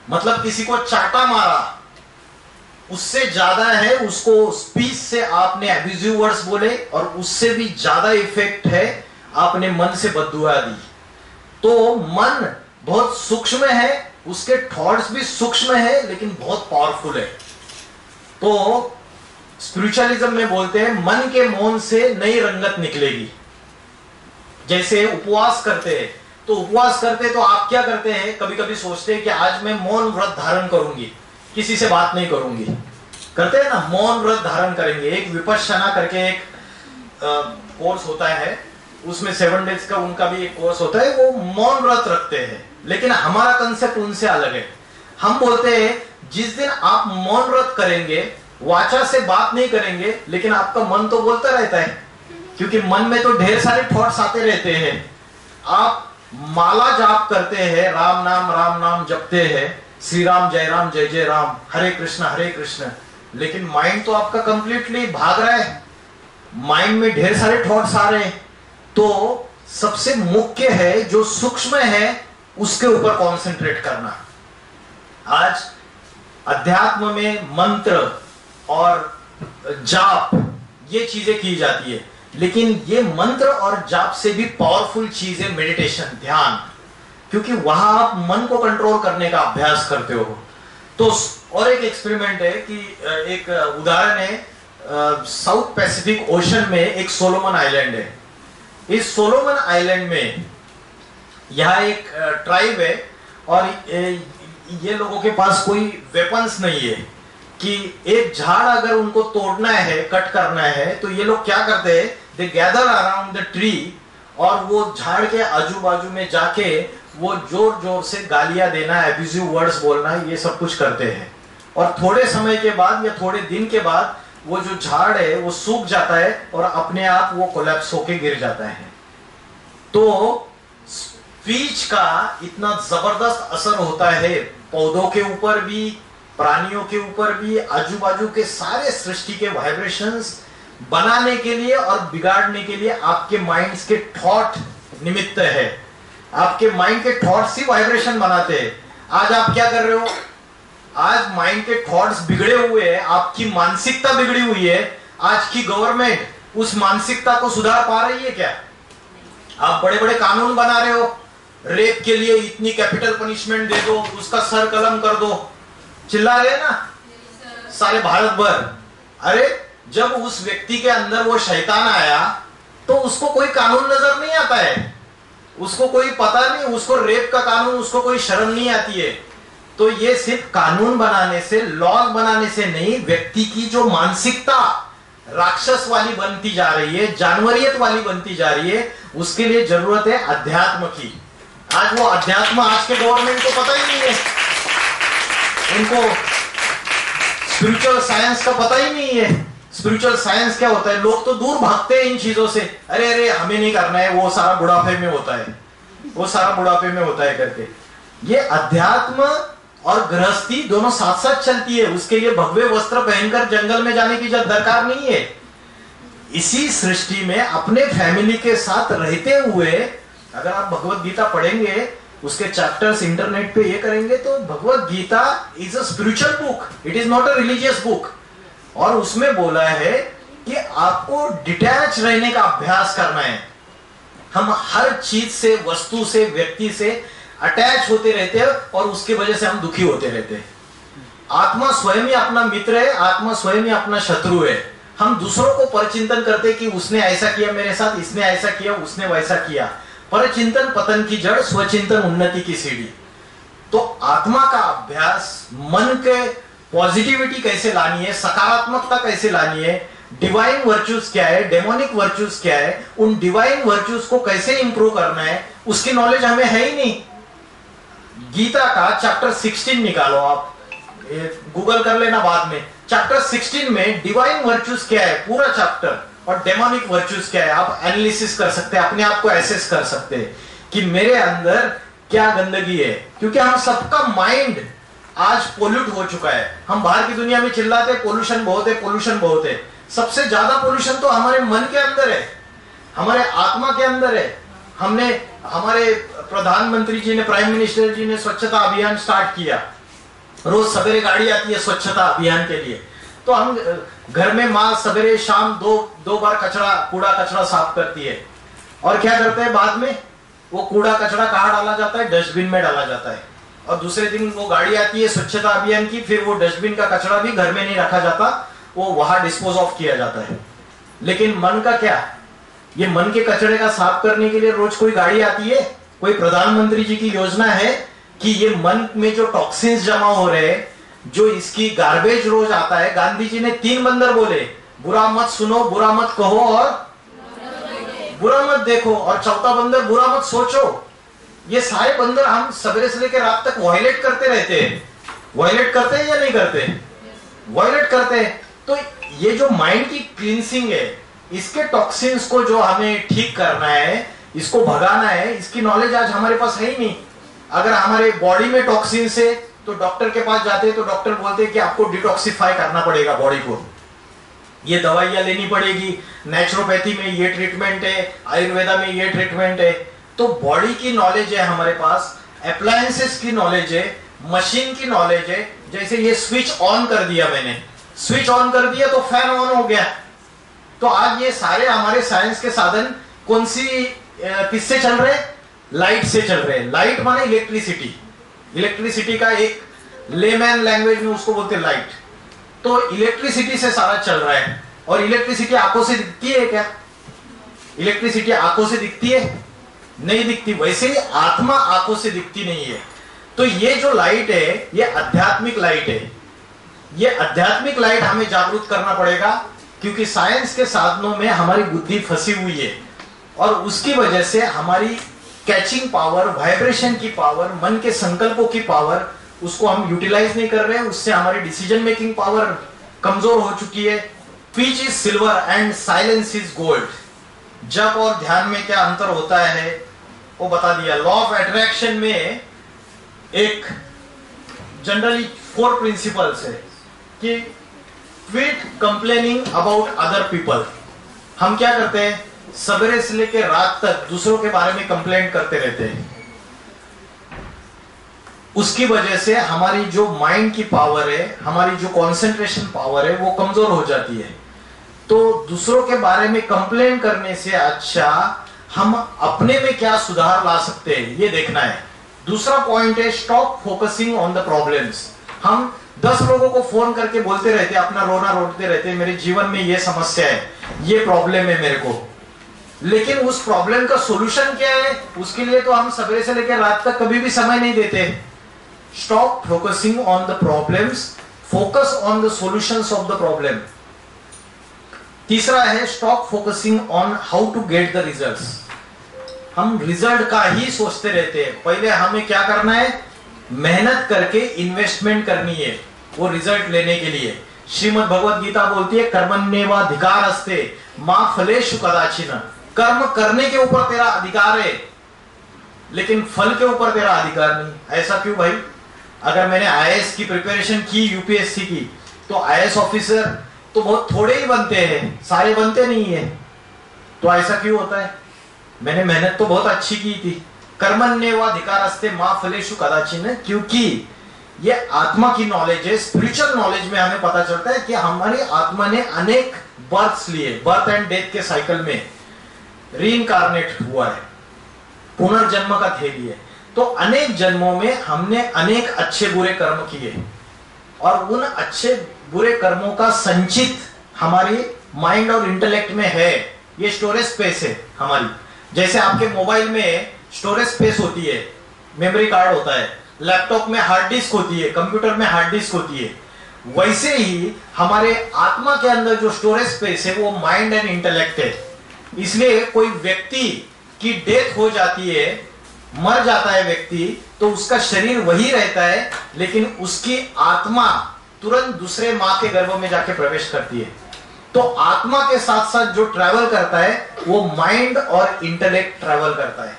मतलब किसी को चाटा मारा उससे ज्यादा है उसको स्पीच से आपने एब्यूजिव वर्ड्स बोले, और उससे भी ज्यादा इफेक्ट है आपने मन से बद्दुआ दी। तो मन बहुत सूक्ष्म है, उसके थॉट्स भी सूक्ष्म है लेकिन बहुत पावरफुल है। तो स्पिरिचुअलिज्म में बोलते हैं मन के मौन से नई रंगत निकलेगी। जैसे उपवास करते हैं, तो उपवास करते तो आप क्या करते हैं, कभी कभी सोचते हैं कि आज मैं मौन व्रत धारण करूंगी, किसी से बात नहीं करूंगी, करते हैं ना, मौन व्रत धारण करेंगे। एक विपश्यना करके एक कोर्स होता है, उसमें 7 डेज का उनका भी एक कोर्स होता है, वो मौन व्रत रखते हैं। लेकिन हमारा कंसेप्ट उनसे अलग है। हम बोलते हैं जिस दिन आप मौन व्रत करेंगे, वाचा से बात नहीं करेंगे, लेकिन आपका मन तो बोलता रहता है, क्योंकि मन में तो ढेर सारे थॉट्स आते रहते हैं। आप माला जाप करते हैं, राम नाम जपते हैं, श्री राम जय जय राम, हरे कृष्ण, लेकिन माइंड तो आपका कंप्लीटली भाग रहा है, माइंड में ढेर सारे थॉट्स आ रहे हैं। तो सबसे मुख्य है जो सूक्ष्म है उसके ऊपर कॉन्सेंट्रेट करना। आज अध्यात्म में मंत्र और जाप ये चीजें की जाती है, लेकिन ये मंत्र और जाप से भी पावरफुल चीज है मेडिटेशन, ध्यान, क्योंकि वहां आप मन को कंट्रोल करने का अभ्यास करते हो। तो और एक एक्सपेरिमेंट है कि एक उदाहरण है, साउथ पैसिफिक ओशन में एक सोलोमन आइलैंड है। इस सोलोमन आइलैंड में यहाँ एक ट्राइब है और ये लोगों के पास कोई वेपन्स नहीं है कि एक झाड़ अगर उनको तोड़ना है, कट करना है, तो ये लोग क्या करते हैं, they gather around the tree, और वो झाड़ के आजू बाजू में जाके वो जोर जोर से गालियां देना, एब्यूजिव वर्ड्स बोलना, ये सब कुछ करते हैं। और थोड़े समय के बाद या थोड़े दिन के बाद वो जो झाड़ है वो सूख जाता है और अपने आप वो कोलैप्स होके गिर जाता है। तो स्पीच का इतना जबरदस्त असर होता है पौधों के ऊपर भी, प्राणियों के ऊपर भी, आजू बाजू के सारे सृष्टि के वाइब्रेशंस बनाने के लिए और बिगाड़ने के लिए आपके माइंड्स के थॉट निमित्त है। आपके माइंड के थॉट्स ही वाइब्रेशन बनाते हैं। आज आप क्या कर रहे हो, आज माइंड के थॉट्स बिगड़े हुए हैं, आपकी मानसिकता बिगड़ी हुई है। आज की गवर्नमेंट उस मानसिकता को सुधार पा रही है क्या? आप बड़े बड़े कानून बना रहे हो, रेप के लिए इतनी कैपिटल पनिशमेंट दे दो, उसका सर कलम कर दो, चिल्ला रहे हैं ना सारे भारत भर। अरे जब उस व्यक्ति के अंदर वो शैतान आया तो उसको कोई कानून नजर नहीं आता है, उसको कोई पता नहीं, उसको रेप का कानून, उसको कोई शर्म नहीं आती है। तो ये सिर्फ कानून बनाने से, लॉ बनाने से नहीं, व्यक्ति की जो मानसिकता राक्षस वाली बनती जा रही है, जानवरियत वाली बनती जा रही है, उसके लिए जरूरत है अध्यात्म की। आज वो अध्यात्म आज के गवर्नमेंट को पता ही नहीं है, उनको स्पिरिचुअल साइंस का पता ही नहीं है। स्पिरिचुअल साइंस क्या होता है, लोग तो दूर भागते हैं इन चीजों से, अरे हमें नहीं करना है, वो सारा बुढ़ापे में होता है, वो सारा बुढ़ापे में होता है करके। ये अध्यात्म और गृहस्थी दोनों साथ साथ चलती है। उसके लिए भगवे वस्त्र पहनकर जंगल में जाने की दरकार नहीं है। इसी सृष्टि में अपने फैमिली के साथ रहते हुए अगर आप भगवत गीता पढ़ेंगे, उसके चैप्टर्स इंटरनेट पे ये करेंगे, तो Bhagavad Gita is a spiritual book, it is not a religious book. और उसमें बोला है कि आपको डिटैच रहने का अभ्यास करना है। हम हर चीज से, वस्तु से, व्यक्ति से अटैच होते रहते हैं और उसके वजह से हम दुखी होते रहते हैं। आत्मा स्वयं ही अपना मित्र है, आत्मा स्वयं ही अपना शत्रु है। हम दूसरों को परचिंतन करते कि उसने ऐसा किया मेरे साथ, इसने ऐसा किया, उसने वैसा किया। परचिंतन पतन की जड़, स्वचिंतन उन्नति की सीढ़ी। तो आत्मा का अभ्यास, मन के पॉजिटिविटी कैसे लानी है, सकारात्मकता कैसे लानी है, डिवाइन वर्च्यूज क्या है, डेमोनिक वर्च्यूज क्या है, उन डिवाइन वर्च्यूज को कैसे इंप्रूव करना है, उसकी नॉलेज हमें है ही नहीं। गीता का चैप्टर 16 निकालो, आप गूगल कर लेना बाद में। चैप्टर 16 में डिवाइन वर्च्यूज क्या है पूरा चैप्टर, और डेमोनिक वर्च्यूज क्या है आप एनालिसिस कर सकते हैं, अपने आप को एसेस कर सकते हैं कि मेरे अंदर क्या गंदगी है। क्योंकि हम सबका माइंड आज पोल्यूट हो चुका है। हम बाहर की दुनिया में चिल्लाते हैं पोल्यूशन बहुत है, पोल्यूशन बहुत है। सबसे ज्यादा पोल्यूशन तो हमारे मन के अंदर है, हमारे आत्मा के अंदर है। हमने, हमारे प्रधानमंत्री जी ने, प्राइम मिनिस्टर जी ने स्वच्छता अभियान स्टार्ट किया। रोज सवेरे गाड़ी आती है स्वच्छता अभियान के लिए। तो हम घर में माँ सवेरे शाम दो बार कूड़ा कचरा साफ करती है। और क्या करते हैं बाद में, वो कूड़ा कचरा कहाँ डाला जाता है, डस्टबिन में डाला जाता है। और दूसरे दिन वो गाड़ी आती है स्वच्छता अभियान की, फिर वो डस्टबिन का कचरा भी घर में नहीं रखा जाता, वो वहां डिस्पोज ऑफ किया जाता है। लेकिन मन का क्या, ये मन के कचरे का साफ करने के लिए रोज कोई गाड़ी आती है? कोई प्रधानमंत्री जी की योजना है कि ये मन में जो टॉक्सिन्स जमा हो रहे हैं, जो इसकी गार्बेज रोज आता है। गांधी जी ने 3 बंदर बोले, बुरा मत सुनो, बुरा मत कहो और बुरा मत देखो, और चौथा बंदर बुरा मत सोचो। ये सारे बंदर हम सवेरे से लेकर रात तक वायलेट करते रहते हैं। वायलेट करते हैं या नहीं करते? वायलेट करते हैं। तो ये जो माइंड की क्लींसिंग है, इसके टॉक्सिन्स को जो हमें ठीक करना है, इसको भगाना है, इसकी नॉलेज आज हमारे पास है ही नहीं। अगर हमारे बॉडी में टॉक्सिन्स है तो डॉक्टर के पास जाते हैं तो डॉक्टर बोलते हैं कि आपको डिटॉक्सिफाई करना पड़ेगा बॉडी को, ये दवाइयां लेनी पड़ेगी, नेचुरोपैथी में ये ट्रीटमेंट है, आयुर्वेदा में ये ट्रीटमेंट है। तो बॉडी की नॉलेज है हमारे पास, अप्लायंसेस की नॉलेज है, मशीन की नॉलेज है। जैसे ये स्विच ऑन कर दिया मैंने, स्विच ऑन कर दिया तो फैन ऑन हो गया। तो आज ये सारे हमारे साइंस के साधन कौन सी किससे चल रहे हैं? लाइट से चल रहे हैं। लाइट माने इलेक्ट्रिसिटी। इलेक्ट्रिसिटी का एक लेमैन लैंग्वेज में उसको बोलते हैं लाइट। तो इलेक्ट्रिसिटी से सारा चल रहा है। और इलेक्ट्रिसिटी आंखों से दिखती है क्या? इलेक्ट्रिसिटी आंखों से दिखती है? नहीं दिखती। वैसे ही आत्मा आंखों से दिखती नहीं है। तो ये जो लाइट है, ये आध्यात्मिक लाइट है। ये आध्यात्मिक लाइट हमें जागरूक करना पड़ेगा, क्योंकि साइंस के साधनों में हमारी बुद्धि फंसी हुई है और उसकी वजह से हमारी कैचिंग पावर, वाइब्रेशन की पावर, मन के संकल्पों की पावर, उसको हम यूटिलाइज नहीं कर रहे हैं। उससे हमारी डिसीजन मेकिंग पावर कमजोर हो चुकी है। Speech is silver and silence is gold. जप और ध्यान में क्या अंतर होता है वो बता दिया। लॉ ऑफ अट्रैक्शन में एक जनरली 4 प्रिंसिपल्स है कि quit complaining about other people. हम क्या करते हैं, सवेरे से लेकर रात तक दूसरों के बारे में कंप्लेंट करते रहते हैं। उसकी वजह से हमारी जो माइंड की पावर है, हमारी जो कंसंट्रेशन पावर है, वो कमजोर हो जाती है। तो दूसरों के बारे में कंप्लेंट करने से अच्छा हम अपने में क्या सुधार ला सकते हैं, ये देखना है। दूसरा पॉइंट है stop focusing on the problems. हम 10 लोगों को फोन करके बोलते रहते हैं, अपना रोना रोते रहते हैं, मेरे जीवन में ये समस्या है, ये प्रॉब्लम है मेरे को, लेकिन उस प्रॉब्लम का सॉल्यूशन क्या है, उसके लिए तो हम सवेरे से लेकर रात तक कभी भी समय नहीं देते। Stop focusing on the problems, focus on the solutions of the problem. तीसरा है stop focusing on how to get the results. हम रिजल्ट का ही सोचते रहते हैं। पहले हमें क्या करना है, मेहनत करके इन्वेस्टमेंट करनी है वो रिजल्ट लेने के लिए। श्रीमद् भगवद गीता बोलती है कर्मण्येवाधिकारस्ते मा फलेषु कदाचिन। कर्म करने के ऊपर तेरा अधिकार है, लेकिन फल के ऊपर तेरा अधिकार नहीं। ऐसा क्यों भाई? अगर मैंने आईएएस की प्रिपरेशन की, यूपीएससी की, तो आईएएस ऑफिसर तो बहुत थोड़े ही बनते हैं, सारे बनते नहीं है। तो ऐसा क्यों होता है? मैंने मेहनत तो बहुत अच्छी की थी। कर्मण्येवाधिकारस्ते मा फलेषु कदाचिन, क्योंकि ये आत्मा की नॉलेज है। स्पिरिचुअल नॉलेज में हमें पता चलता है कि हमारी आत्मा ने अनेक बर्थ्स लिए, बर्थ एंड डेथ के साइकिल में। रीइंकार्नेट हुआ है, पुनर्जन्म का थेरी है। तो अनेक जन्मों में हमने अनेक अच्छे बुरे कर्म किए और उन अच्छे बुरे कर्मों का संचित हमारी माइंड और इंटेलेक्ट में है। ये स्टोरेज स्पेस है हमारी। जैसे आपके मोबाइल में स्टोरेज स्पेस होती है, मेमोरी कार्ड होता है, लैपटॉप में हार्ड डिस्क होती है, कंप्यूटर में हार्ड डिस्क होती है, वैसे ही हमारे आत्मा के अंदर जो स्टोरेज स्पेस है वो माइंड एंड इंटेलेक्ट है। इसलिए कोई व्यक्ति की डेथ हो जाती है, मर जाता है व्यक्ति, तो उसका शरीर वही रहता है, लेकिन उसकी आत्मा तुरंत दूसरे मां के गर्भ में जाके प्रवेश करती है। तो आत्मा के साथ साथ जो ट्रैवल करता है वो माइंड और इंटेलेक्ट ट्रैवल करता है।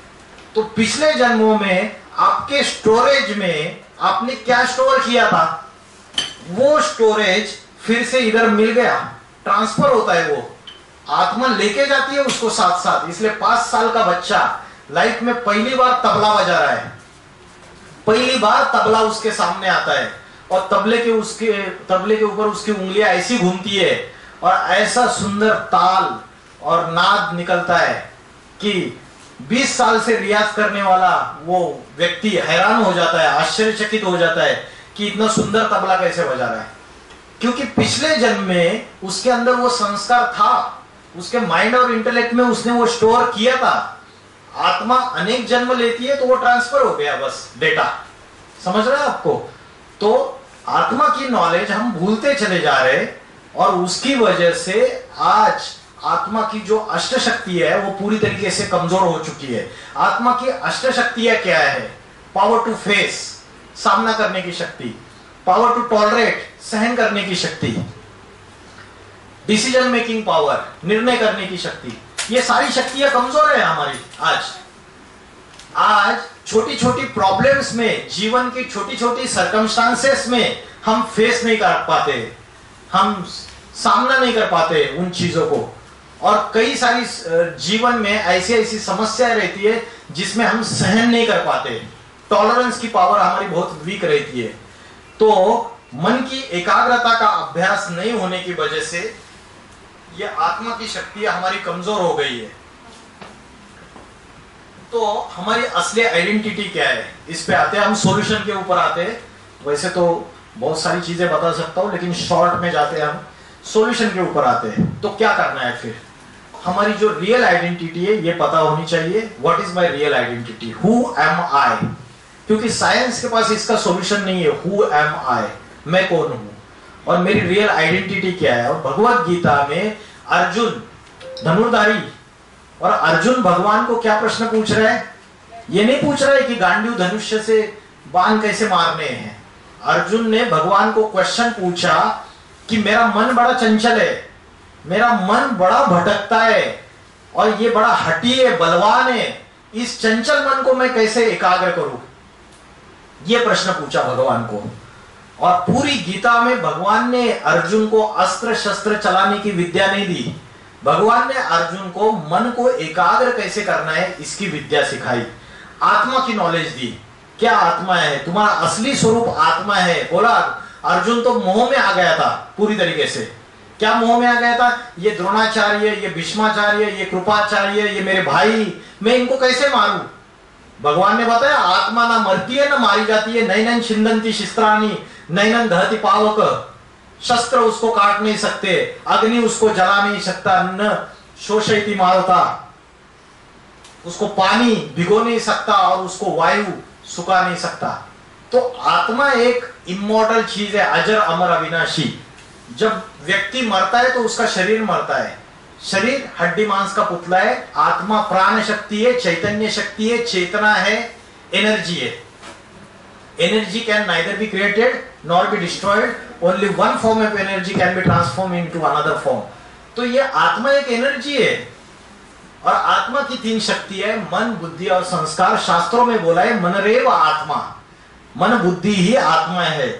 तो पिछले जन्मों में आपके स्टोरेज में आपने क्या स्टोर किया था, वो स्टोरेज फिर से इधर मिल गया, ट्रांसफर होता है, वो आत्मा लेके जाती है उसको साथ साथ। इसलिए 5 साल का बच्चा लाइफ में पहली बार तबला बजा रहा है, पहली बार तबला उसके सामने आता है और तबले के ऊपर उसकी उंगलियां ऐसी घूमती है और ऐसा सुंदर ताल और नाद निकलता है कि 20 साल से रियाज करने वाला वो व्यक्ति हैरान हो जाता है, आश्चर्यचकित हो जाता है कि इतना सुंदर तबला कैसे बजा रहा है। क्योंकि पिछले जन्म में उसके अंदर वो संस्कार था, उसके माइंड और इंटेलेक्ट में उसने वो स्टोर किया था। आत्मा अनेक जन्म लेती है तो वो ट्रांसफर हो गया बस डेटा। समझ रहे हैं आपको? तो आत्मा की नॉलेज हम भूलते चले जा रहे और उसकी वजह से आज आत्मा की जो अष्ट शक्ति है वो पूरी तरीके से कमजोर हो चुकी है। आत्मा की अष्ट शक्तियां क्या है? पावर टू फेस, सामना करने की शक्ति, पावर टू टॉलरेट, सहन करने की शक्ति, डिसीजन मेकिंग पावर, निर्णय करने की शक्ति, ये सारी शक्तियां कमजोर है हमारी। आज छोटी छोटी प्रॉब्लम्स में, जीवन की छोटी छोटी सर्कमस्टांसेस में हम फेस नहीं कर पाते, हम सामना नहीं कर पाते उन चीजों को। और कई सारी जीवन में ऐसी ऐसी समस्याएं रहती है जिसमें हम सहन नहीं कर पाते, टॉलरेंस की पावर हमारी बहुत वीक रहती है। तो मन की एकाग्रता का अभ्यास नहीं होने की वजह से ये आत्मा की शक्ति हमारी कमजोर हो गई है। तो हमारी असली आइडेंटिटी क्या है, इस पे आते हैं हम, सॉल्यूशन के ऊपर आते हैं। वैसे तो बहुत सारी चीजें बता सकता हूं लेकिन शॉर्ट में जाते हैं हम, सॉल्यूशन के ऊपर आते हैं। तो क्या करना है फिर? हमारी जो रियल आइडेंटिटी है ये पता होनी चाहिए। What is my real identity, who am I? क्योंकि साइंस के पास इसका सॉल्यूशन नहीं है। हु एम आई, मैं कौन हूं और मेरी रियल आइडेंटिटी क्या है। और भगवत गीता में अर्जुन धनुर्धारी, और अर्जुन भगवान को क्या प्रश्न पूछ रहा है? ये नहीं पूछ रहा है कि गांडीव धनुष्य से बाण कैसे मारने हैं। अर्जुन ने भगवान को क्वेश्चन पूछा कि मेरा मन बड़ा चंचल है, मेरा मन बड़ा भटकता है और ये बड़ा हठी है, बलवान है, इस चंचल मन को मैं कैसे एकाग्र करूं? ये प्रश्न पूछा भगवान को। और पूरी गीता में भगवान ने अर्जुन को अस्त्र शस्त्र चलाने की विद्या नहीं दी, भगवान ने अर्जुन को मन को एकाग्र कैसे करना है इसकी विद्या सिखाई, आत्मा की नॉलेज दी। क्या आत्मा है? तुम्हारा असली स्वरूप आत्मा है। बोला अर्जुन तो मोह में आ गया था पूरी तरीके से। क्या मोह में आ गया था? ये द्रोणाचार्य, ये भीष्माचार्य, ये कृपाचार्य, ये मेरे भाई, मैं इनको कैसे मारूं? भगवान ने बताया आत्मा ना मरती है ना मारी जाती है। नैनन छिंदंती शस्त्राणि नैनन दहति पावक, शस्त्र उसको काट नहीं सकते, अग्नि उसको जला नहीं सकता, न शोषयति मारता, उसको पानी भिगो नहीं सकता और उसको वायु सुखा नहीं सकता। तो आत्मा एक इमॉर्टल चीज है, अजर अमर अविनाशी। जब व्यक्ति मरता है तो उसका शरीर मरता है, शरीर हड्डी मांस का पुतला है। आत्मा प्राण शक्ति है, चैतन्य शक्ति है, चेतना है, एनर्जी है। Energy can neither be created nor be destroyed, only one form of energy can be transform into another form. तो ये आत्मा एक एनर्जी है और आत्मा की 3 शक्ति है, मन, बुद्धि और संस्कार। शास्त्रों में बोला है मनरेव आत्मा, मन बुद्धि ही आत्मा है।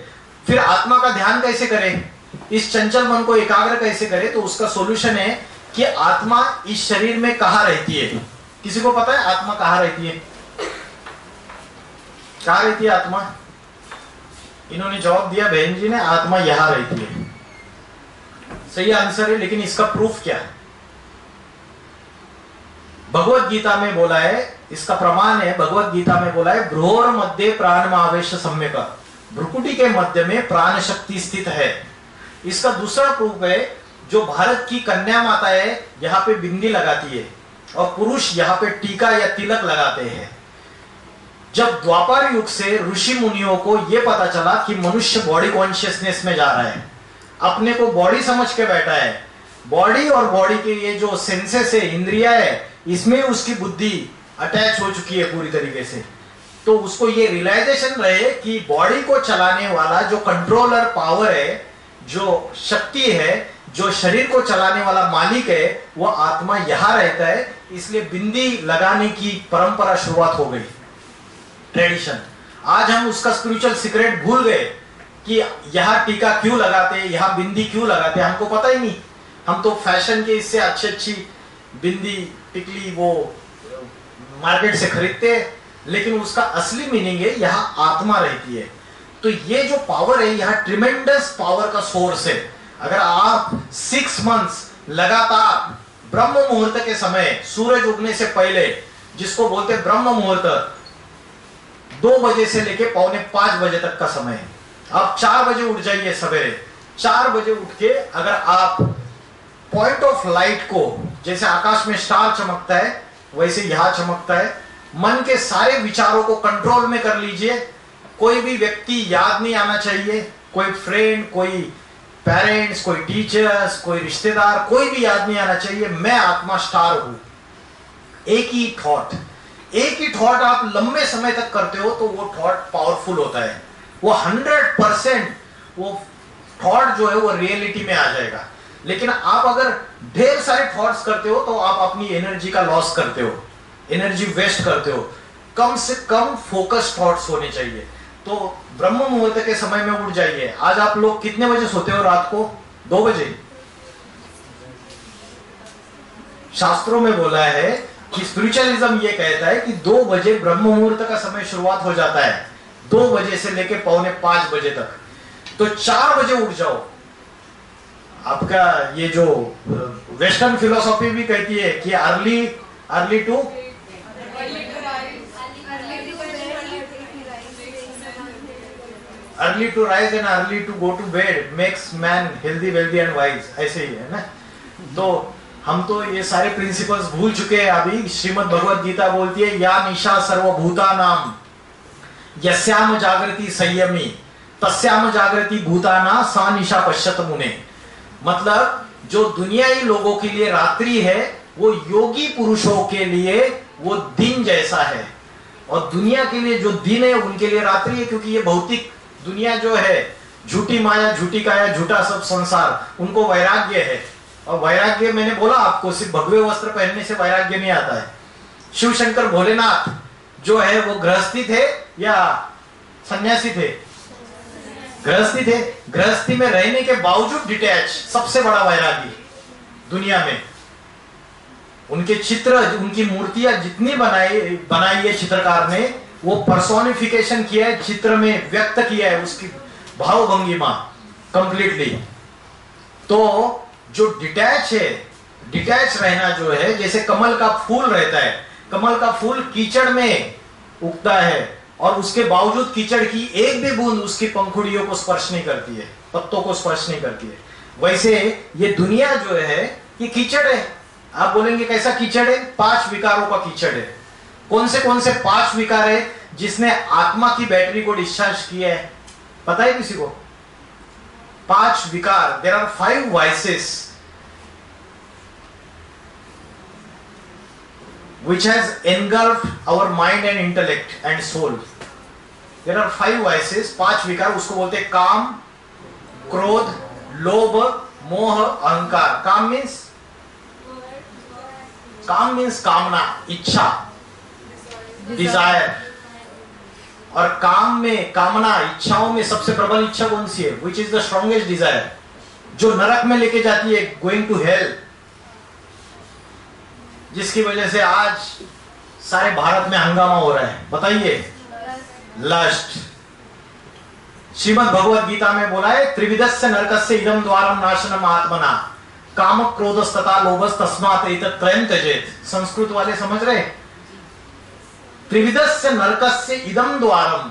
फिर आत्मा का ध्यान कैसे करें, इस चंचल मन को एकाग्र कैसे करें? तो उसका सॉल्यूशन है कि आत्मा इस शरीर में कहां रहती है। किसी को पता है आत्मा कहां रहती है? कहां रहती है आत्मा? इन्होंने जवाब दिया बहन जी ने, आत्मा यहां रहती है। सही आंसर है, लेकिन इसका प्रूफ क्या है? भगवत गीता में बोला है, इसका प्रमाण है, भगवत गीता में बोला है भ्रूर मध्य प्राण आवेश सम्यक, भ्रुकुटी के मध्य में प्राण शक्ति स्थित है। इसका दूसरा प्रूफ है, जो भारत की कन्या माता है यहाँ पे बिंदी लगाती है और पुरुष यहाँ पे टीका या तिलक लगाते हैं। जब द्वापर युग से ऋषि मुनियों को यह पता चला कि मनुष्य बॉडी कॉन्शियसनेस में जा रहा है, अपने को बॉडी समझ के बैठा है, बॉडी और बॉडी के ये जो सेंसेस है, इंद्रिया है, इसमें उसकी बुद्धि अटैच हो चुकी है पूरी तरीके से, तो उसको ये रियलाइजेशन रहे कि बॉडी को चलाने वाला जो कंट्रोलर पावर है, जो शक्ति है, जो शरीर को चलाने वाला मालिक है, वो आत्मा यहां रहता है। इसलिए बिंदी लगाने की परंपरा शुरुआत हो गई, ट्रेडिशन। आज हम उसका स्पिरिचुअल सीक्रेट भूल गए कि यहां टीका क्यों लगाते, यहां बिंदी क्यों लगाते, हमको पता ही नहीं। हम तो फैशन के इससे अच्छी बिंदी टिकली वो मार्केट से खरीदते हैं, लेकिन उसका असली मीनिंग है यहां आत्मा रहती है। तो ये जो पावर है, यहां ट्रिमेंडस पावर का सोर्स है। अगर आप 6 मंथ्स लगातार ब्रह्म मुहूर्त के समय, सूरज उगने से पहले, जिसको बोलते हैं ब्रह्म मुहूर्त, 2 बजे से लेके 4:45 बजे तक का समय है। आप 4 बजे उठ जाइए सवेरे, 4 बजे उठ के अगर आप पॉइंट ऑफ लाइट को, जैसे आकाश में स्टार चमकता है वैसे यहां चमकता है, मन के सारे विचारों को कंट्रोल में कर लीजिए। कोई भी व्यक्ति याद नहीं आना चाहिए, कोई फ्रेंड, कोई पेरेंट्स, कोई टीचर्स, कोई रिश्तेदार, कोई भी याद नहीं आना चाहिए। मैं आत्मा स्टार हूं। एक ही थॉट आप लंबे समय तक करते हो तो वो थॉट पावरफुल होता है। वो 100% वो थॉट जो है वो रियलिटी में आ जाएगा। लेकिन आप अगर ढेर सारे थॉट्स करते हो तो आप अपनी एनर्जी का लॉस करते हो, एनर्जी वेस्ट करते हो। कम से कम फोकस थॉट्स होने चाहिए। तो ब्रह्म मुहूर्त के समय में उठ जाइए। आज आप लोग कितने बजे सोते हो रात को? 2 बजे। शास्त्रों में बोला है कि स्पिरिचुअलिज्म ये कहता है कि 2 बजे ब्रह्म मुहूर्त का समय शुरुआत हो जाता है, 2 बजे से लेके 4:45 बजे तक। तो 4 बजे उठ जाओ। आपका ये जो वेस्टर्न फिलोसॉफी भी कहती है कि early to rise and early to go to bed makes man healthy, wealthy and wise, ऐसे ही है ना। तो हम तो ये सारे प्रिंसिपल्स भूल चुके हैं। अभी श्रीमद् भगवत गीता बोलती है या निशा सर्वभूतानाम यस्याम जागृति संयमी तस्याम जागृति भूताना सा निशा पश्यत मुने। मतलब जो दुनियाई लोगों के लिए रात्रि है, वो योगी पुरुषों के लिए वो दिन जैसा है, और दुनिया के लिए जो दिन है उनके लिए रात्रि है। क्योंकि ये भौतिक दुनिया जो है, झूठी माया, झूठी काया, झूठा सब संसार, उनको वैराग्य है। और वैराग्य मैंने बोला आपको, सिर्फ भगवे वस्त्र पहनने से वैराग्य नहीं आता है। शिव शंकर भोलेनाथ जो है वो गृहस्थी थे या सन्यासी थे? गृहस्थी थे। गृहस्थी में रहने के बावजूद डिटैच, सबसे बड़ा वैरागी दुनिया में। उनके चित्र, उनकी मूर्तियां जितनी बनाई है चित्रकार ने, वो पर्सोनिफिकेशन किया है, चित्र में व्यक्त किया है उसकी भाव भंगिमा कंप्लीटली। तो जो डिटैच है, डिटैच रहना जो है, जैसे कमल का फूल रहता है, कमल का फूल कीचड़ में उगता है और उसके बावजूद कीचड़ की एक भी बूंद उसकी पंखुड़ियों को स्पर्श नहीं करती है, पत्तों को स्पर्श नहीं करती है। वैसे ये दुनिया जो है ये कीचड़ है। आप बोलेंगे कैसा कीचड़ है? 5 विकारों का कीचड़ है। कौन से 5 विकार है जिसने आत्मा की बैटरी को डिस्चार्ज किया है? पता है किसी को? 5 विकार। There are 5 vices which has engulfed our mind and intellect and soul. There are 5 vices, 5 विकार। उसको बोलते हैं काम, क्रोध, लोभ, मोह, अहंकार। काम मीन्स कामना, इच्छा, डिजायर। और काम में, कामना, इच्छाओं में सबसे प्रबल इच्छा कौन सी है? Which is the strongest desire, जो नरक में लेके जाती है, गोइंग टू हेल, जिसकी वजह से आज सारे भारत में हंगामा हो रहा है। बताइए, लस्ट। श्रीमद् भगवत गीता में बोला है त्रिविधस्य नरकस्य इदम द्वारम नाशनम आत्मना। काम क्रोधस्तथा लोभस तस्मात् एतत् त्रयं त्यजेत। संस्कृत वाले समझ रहे? त्रिविधस्य नरकस्य इदं द्वारम,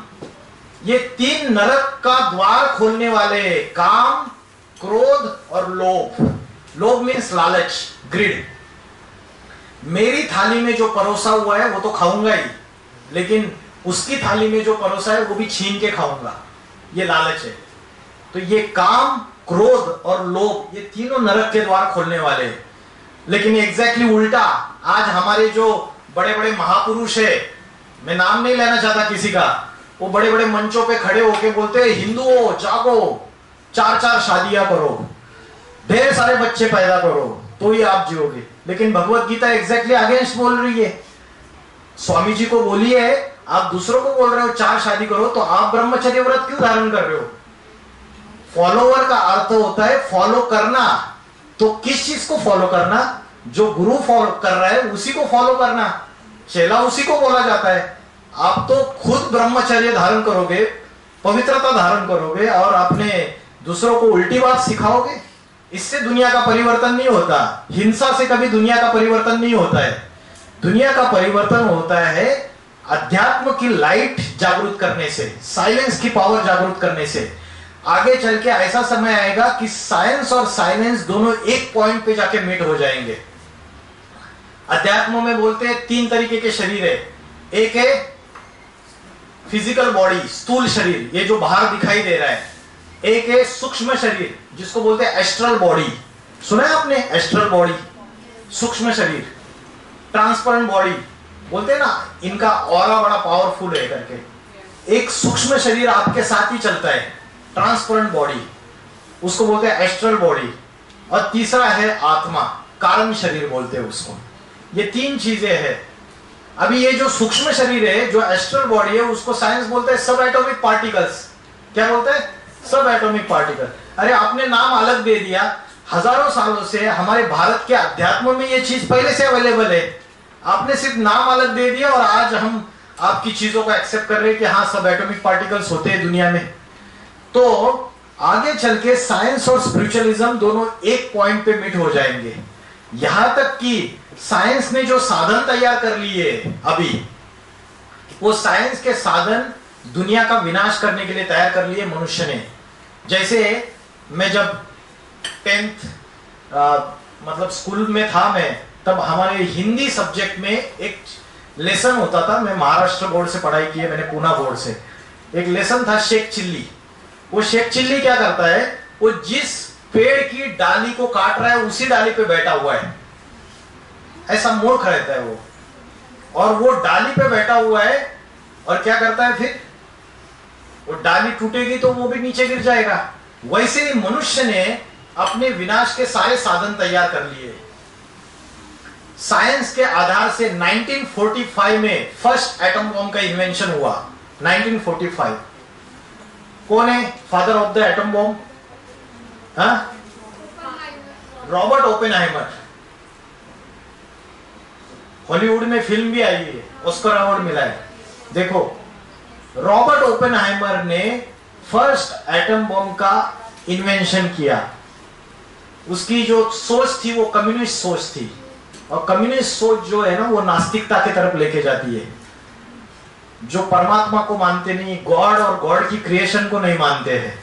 ये 3 नरक का द्वार खोलने वाले, काम, क्रोध और लोभ। लोभ मीन्स लालच, ग्रिड। मेरी थाली में जो परोसा हुआ है वो तो खाऊंगा ही, लेकिन उसकी थाली में जो परोसा है वो भी छीन के खाऊंगा, ये लालच है। तो ये काम, क्रोध और लोभ, ये तीनों नरक के द्वार खोलने वाले हैं। लेकिन एग्जैक्टली उल्टा आज हमारे जो बड़े बड़े महापुरुष है, मैं नाम नहीं लेना चाहता किसी का, वो बड़े बड़े मंचों पे खड़े होके बोलते हैं हिंदुओं जागो, 4-4 शादियां करो, ढेर सारे बच्चे पैदा करो, तो ही आप जियोगे। लेकिन भगवत गीता एग्जैक्टली अगेंस्ट बोल रही है। स्वामी जी को बोली है, आप दूसरों को बोल रहे हो 4 शादी करो, तो आप ब्रह्मचर्य व्रत क्यों धारण कर रहे हो? फॉलोवर का अर्थ होता है फॉलो करना। तो किस चीज को फॉलो करना? जो गुरु फॉलो कर रहा है उसी को फॉलो करना, चेला उसी को बोला जाता है। आप तो खुद ब्रह्मचर्य धारण करोगे, पवित्रता धारण करोगे और अपने दूसरों को उल्टी बात सिखाओगे, इससे दुनिया का परिवर्तन नहीं होता। हिंसा से कभी दुनिया का परिवर्तन नहीं होता है। दुनिया का परिवर्तन होता है अध्यात्म की लाइट जागृत करने से, साइलेंस की पावर जागृत करने से। आगे चल के ऐसा समय आएगा कि साइंस और साइलेंस दोनों एक पॉइंट पे जाके मीट हो जाएंगे। अध्यात्म में बोलते हैं 3 तरीके के शरीर है। एक है फिजिकल बॉडी, स्थूल शरीर, ये जो बाहर दिखाई दे रहा है। एक है सूक्ष्म शरीर जिसको बोलते हैं एस्ट्रल बॉडी, सुना है आपने? एस्ट्रल बॉडी, सूक्ष्म शरीर। ट्रांसपेरेंट बॉडी बोलते हैं ना, इनका ऑरा बड़ा पावरफुल है करके। एक सूक्ष्म शरीर आपके साथ ही चलता है, ट्रांसपेरेंट बॉडी, उसको बोलते हैं एस्ट्रल बॉडी। और तीसरा है आत्मा, कारण शरीर बोलते हैं उसको। ये 3 चीजें हैं। अभी ये जो सूक्ष्म शरीर है, जो एस्ट्रल बॉडी है, उसको साइंस बोलते हैं सब एटॉमिक पार्टिकल्स। क्या बोलते हैं? सब एटॉमिक पार्टिकल। अरे आपने नाम अलग दे दिया। हजारों सालों से हमारे भारत के अध्यात्म में ये चीज पहले से अवेलेबल है, आपने सिर्फ नाम अलग दे दिया और आज हम आपकी चीजों को एक्सेप्ट कर रहे हैं कि हाँ सब एटॉमिक पार्टिकल्स होते हैं दुनिया में। तो आगे चल के साइंस और स्पिरिचुअलिज्म दोनों एक पॉइंट पे मीट हो जाएंगे। यहां तक कि साइंस ने जो साधन तैयार कर लिए अभी, वो साइंस के साधन दुनिया का विनाश करने के लिए तैयार कर लिए मनुष्य ने। जैसे मैं जब 10th मतलब स्कूल में था मैं, तब हमारे हिंदी सब्जेक्ट में एक लेसन होता था। मैं महाराष्ट्र बोर्ड से पढ़ाई की है मैंने, पूना बोर्ड से। एक लेसन था शेख चिल्ली। वो शेख चिल्ली क्या करता है, वो जिस पेड़ की डाली को काट रहा है उसी डाली पे बैठा हुआ है, ऐसा मूर्ख रहता है वो। और वो डाली पे बैठा हुआ है और क्या करता है, फिर वो डाली टूटेगी तो वो भी नीचे गिर जाएगा। वैसे ही मनुष्य ने अपने विनाश के सारे साधन तैयार कर लिए। साइंस के आधार से 1945 में फर्स्ट एटम बॉम्ब का इन्वेंशन हुआ। 1945 कौन है father of the atom bomb? Robert Oppenheimer. Hollywood में फिल्म भी आई है, ऑस्कर अवार्ड मिला है। देखो, रॉबर्ट ओपेनहाइमर ने फर्स्ट एटम बॉम्ब का इन्वेंशन किया। उसकी जो सोच थी वो कम्युनिस्ट सोच थी, और कम्युनिस्ट सोच जो है ना वो नास्तिकता की तरफ लेके जाती है। जो परमात्मा को मानते नहीं, गॉड और गॉड की क्रिएशन को नहीं मानते हैं,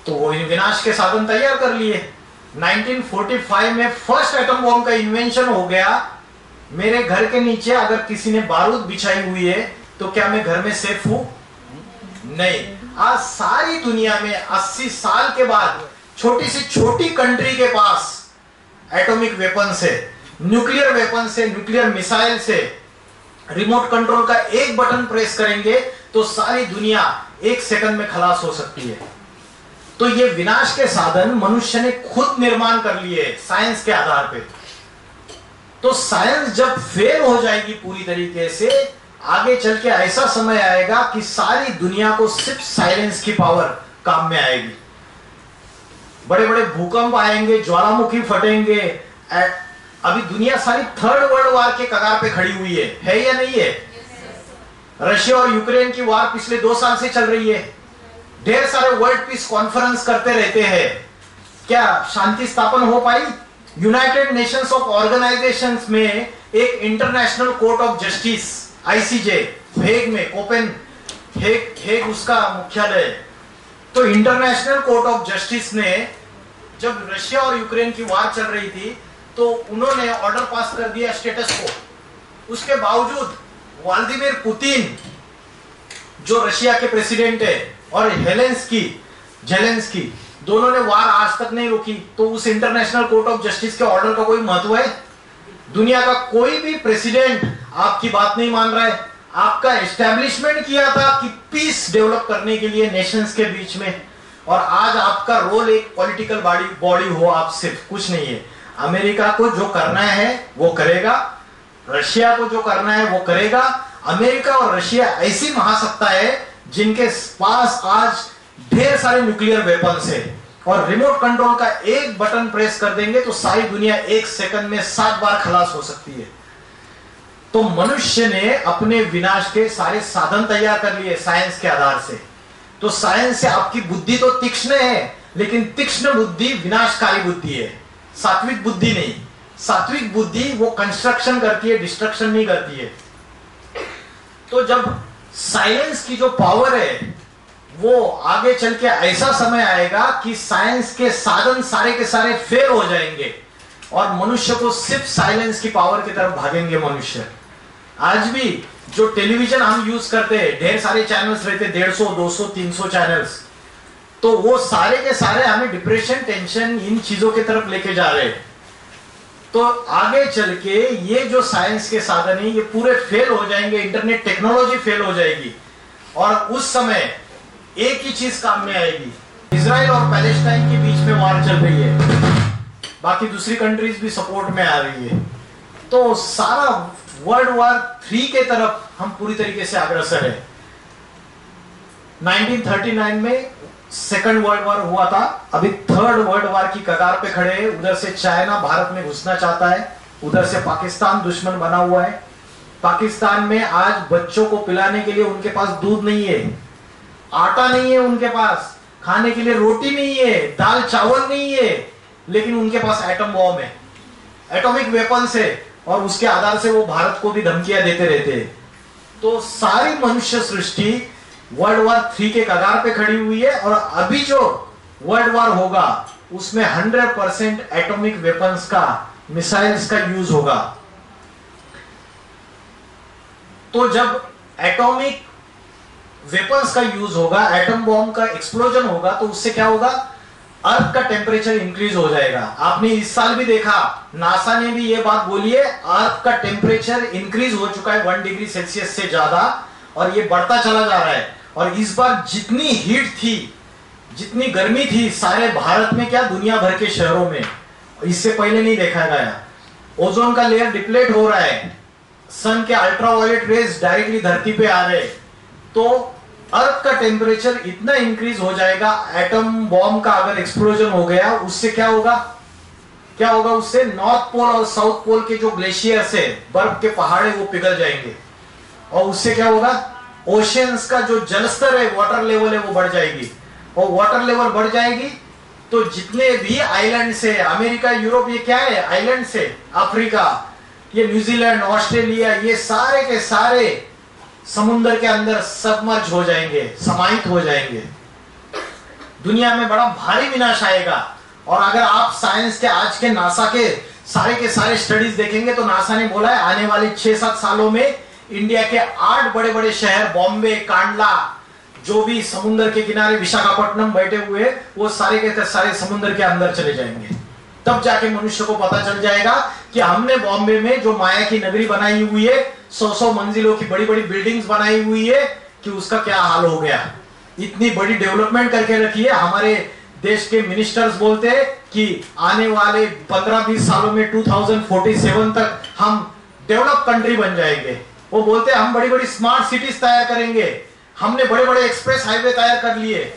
तो वो विनाश के साधन तैयार कर लिए। 1945 में फर्स्ट एटम बॉम्ब का इन्वेंशन हो गया। मेरे घर के नीचे अगर किसी ने बारूद बिछाई हुई है तो क्या मैं घर में सेफ हूं? नहीं। आज सारी दुनिया में 80 साल के बाद छोटी सी छोटी कंट्री के पास एटॉमिक वेपन से, न्यूक्लियर वेपन से, न्यूक्लियर मिसाइल से, रिमोट कंट्रोल का एक बटन प्रेस करेंगे तो सारी दुनिया एक सेकंड में खलास हो सकती है। तो ये विनाश के साधन मनुष्य ने खुद निर्माण कर लिए साइंस के आधार पे। तो साइंस जब फेल हो जाएगी पूरी तरीके से, आगे चल के ऐसा समय आएगा कि सारी दुनिया को सिर्फ साइलेंस की पावर काम में आएगी। बड़े बड़े भूकंप आएंगे, ज्वालामुखी फटेंगे। अभी दुनिया सारी 3rd वर्ल्ड वार के कगार पे खड़ी हुई है या नहीं है? रशिया और यूक्रेन की वार पिछले 2 साल से चल रही है। ढेर सारे वर्ल्ड पीस कॉन्फ्रेंस करते रहते हैं, क्या शांति स्थापन हो पाई? यूनाइटेड नेशंस ऑफ ऑर्गेनाइजेशंस में एक international court of justice ICJ Hague में, कोपेन हेग उसका मुख्यालय है। तो इंटरनेशनल कोर्ट ऑफ जस्टिस ने जब रशिया और यूक्रेन की वार चल रही थी तो उन्होंने ऑर्डर पास कर दिया स्टेटस को। उसके बावजूद व्लादिमीर पुतिन जो रशिया के प्रेसिडेंट है और जेलेंस्की दोनों ने वार आज तक नहीं रोकी। तो उस इंटरनेशनल कोर्ट ऑफ जस्टिस के ऑर्डर का कोई महत्व है? दुनिया का कोई भी प्रेसिडेंट आपकी बात नहीं मान रहा है। आपका एस्टेब्लिशमेंट किया था कि पीस डेवलप करने के लिए नेशंस के बीच में, और आज आपका रोल एक पॉलिटिकल बॉडी हो, आप सिर्फ कुछ नहीं है। अमेरिका को जो करना है वो करेगा, रशिया को जो करना है वो करेगा। अमेरिका और रशिया ऐसी महासत्ता है जिनके पास आज ढेर सारे न्यूक्लियर वेपन्स है, और रिमोट कंट्रोल का एक बटन प्रेस कर देंगे तो सारी दुनिया एक सेकंड में 7 बार खलास हो सकती है। तो मनुष्य ने अपने विनाश के सारे साधन तैयार कर लिए साइंस के आधार से। तो साइंस से आपकी बुद्धि तो तीक्ष्ण है, लेकिन तीक्ष्ण बुद्धि विनाशकारी बुद्धि है, सात्विक बुद्धि नहीं। सात्विक बुद्धि वो कंस्ट्रक्शन करती है, डिस्ट्रक्शन नहीं करती है। तो जब साइंस की जो पावर है वो आगे चल के ऐसा समय आएगा कि साइंस के साधन सारे के सारे फेल हो जाएंगे और मनुष्य को सिर्फ साइलेंस की पावर की तरफ भागेंगे मनुष्य। आज भी जो टेलीविजन हम यूज करते हैं, ढेर सारे चैनल्स रहते हैं, 150, 200, 300 चैनल्स, तो वो सारे के सारे हमें डिप्रेशन, टेंशन, इन चीजों की तरफ लेके जा रहे हैं। तो आगे चल के ये जो साइंस के साधन है ये पूरे फेल हो जाएंगे, इंटरनेट टेक्नोलॉजी फेल हो जाएगी, और उस समय एक ही चीज काम में आएगी। इजराइल और पैलेस्टाइन के बीच में वार चल रही है, बाकी दूसरी कंट्रीज भी सपोर्ट में आ रही है। तो सारा वर्ल्ड वार 3 के तरफ हम पूरी तरीके से अग्रसर है। 1939 में सेकंड वर्ल्ड वार हुआ था, अभी थर्ड वर्ल्ड वार की कगार पे खड़े हैं। उधर से चाइना भारत में घुसना चाहता है, उधर से पाकिस्तान दुश्मन बना हुआ है। पाकिस्तान में आज बच्चों को पिलाने के लिए उनके पास दूध नहीं है, आटा नहीं है, उनके पास खाने के लिए रोटी नहीं है, दाल चावल नहीं है, लेकिन उनके पास एटम बॉम्ब है, एटॉमिक वेपन्स है, और उसके आधार से वो भारत को भी धमकियां देते रहते हैं। तो सारी मनुष्य सृष्टि वर्ल्ड वार 3 के कगार पे खड़ी हुई है, और अभी जो वर्ल्ड वार होगा उसमें 100% एटॉमिक वेपन्स का, मिसाइल्स का यूज होगा। तो जब एटॉमिक वेपन्स का यूज होगा, एटम बॉम्ब का एक्सप्लोजन होगा, तो उससे क्या होगा? अर्थ का टेम्परेचर इंक्रीज हो जाएगा। आपने इस साल भी देखा, नासा ने भी ये बात बोली है, अर्थ का टेम्परेचर इंक्रीज हो चुका है 1 डिग्री सेल्सियस से ज्यादा, और ये बढ़ता चला जा रहा है। और इस बार जितनी हीट थी, जितनी गर्मी थी सारे भारत में, क्या दुनिया भर के शहरों में, इससे पहले नहीं देखा गया। ओजोन का लेयर डिप्लेट हो रहा है, सन के अल्ट्रावायलेट रेज डायरेक्टली धरती पे आ रहे, तो अर्थ का टेम्परेचर इतना इंक्रीज हो जाएगा। एटम बॉम्ब का अगर एक्सप्लोजन हो गया, उससे क्या होगा? उससे नॉर्थ पोल और साउथ पोल के जो ग्लेशियर्स है, बर्फ के पहाड़ है, वो पिघल जाएंगे, और उससे क्या होगा? ओशियंस का जो जलस्तर है, वाटर लेवल है, वो बढ़ जाएगी, और वाटर लेवल बढ़ जाएगी तो जितने भी आइलैंड से, अमेरिका, यूरोप, ये क्या है? आइलैंड से, अफ्रीका, ये न्यूजीलैंड, ऑस्ट्रेलिया, ये सारे के सारे समुद्र के अंदर सबमर्ज हो जाएंगे, समाहित हो जाएंगे। दुनिया में बड़ा भारी विनाश आएगा। और अगर आप साइंस के आज के नासा के सारे स्टडीज देखेंगे तो नासा ने बोला है आने वाले 6-7 सालों में इंडिया के 8 बड़े बड़े शहर, बॉम्बे, कांडला, जो भी समुद्र के किनारे, विशाखापट्टनम बैठे हुए, वो सारे के सारे समुद्र के अंदर चले जाएंगे। तब जाके मनुष्य को पता चल जाएगा कि हमने बॉम्बे में जो माया की नगरी बनाई हुई है, 100-100 मंजिलों की बड़ी बड़ी बिल्डिंग्स बनाई हुई है, कि उसका क्या हाल हो गया। इतनी बड़ी डेवलपमेंट करके रखी है। हमारे देश के मिनिस्टर्स बोलते हैं कि आने वाले 15-20 सालों में 2047 तक हम डेवलप कंट्री बन जाएंगे। वो बोलते हैं हम बड़ी बड़ी स्मार्ट सिटीज तैयार करेंगे, हमने बड़े बड़े एक्सप्रेस हाईवे तैयार कर लिए,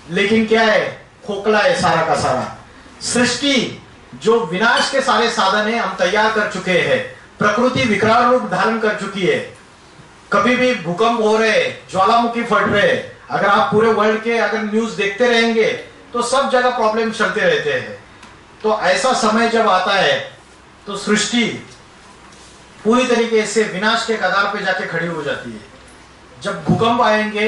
लेकिन क्या है? खोखला है सारा का सारा। सृष्टि जो विनाश के सारे साधन है हम तैयार कर चुके हैं, प्रकृति विकराल रूप धारण कर चुकी है। कभी भी भूकंप हो रहे, ज्वालामुखी फट रहे, अगर आप पूरे वर्ल्ड के अगर न्यूज देखते रहेंगे तो सब जगह प्रॉब्लम चलते रहते हैं। तो ऐसा समय जब आता है तो सृष्टि पूरी तरीके से विनाश के कगार पे जाके खड़ी हो जाती है। जब भूकंप आएंगे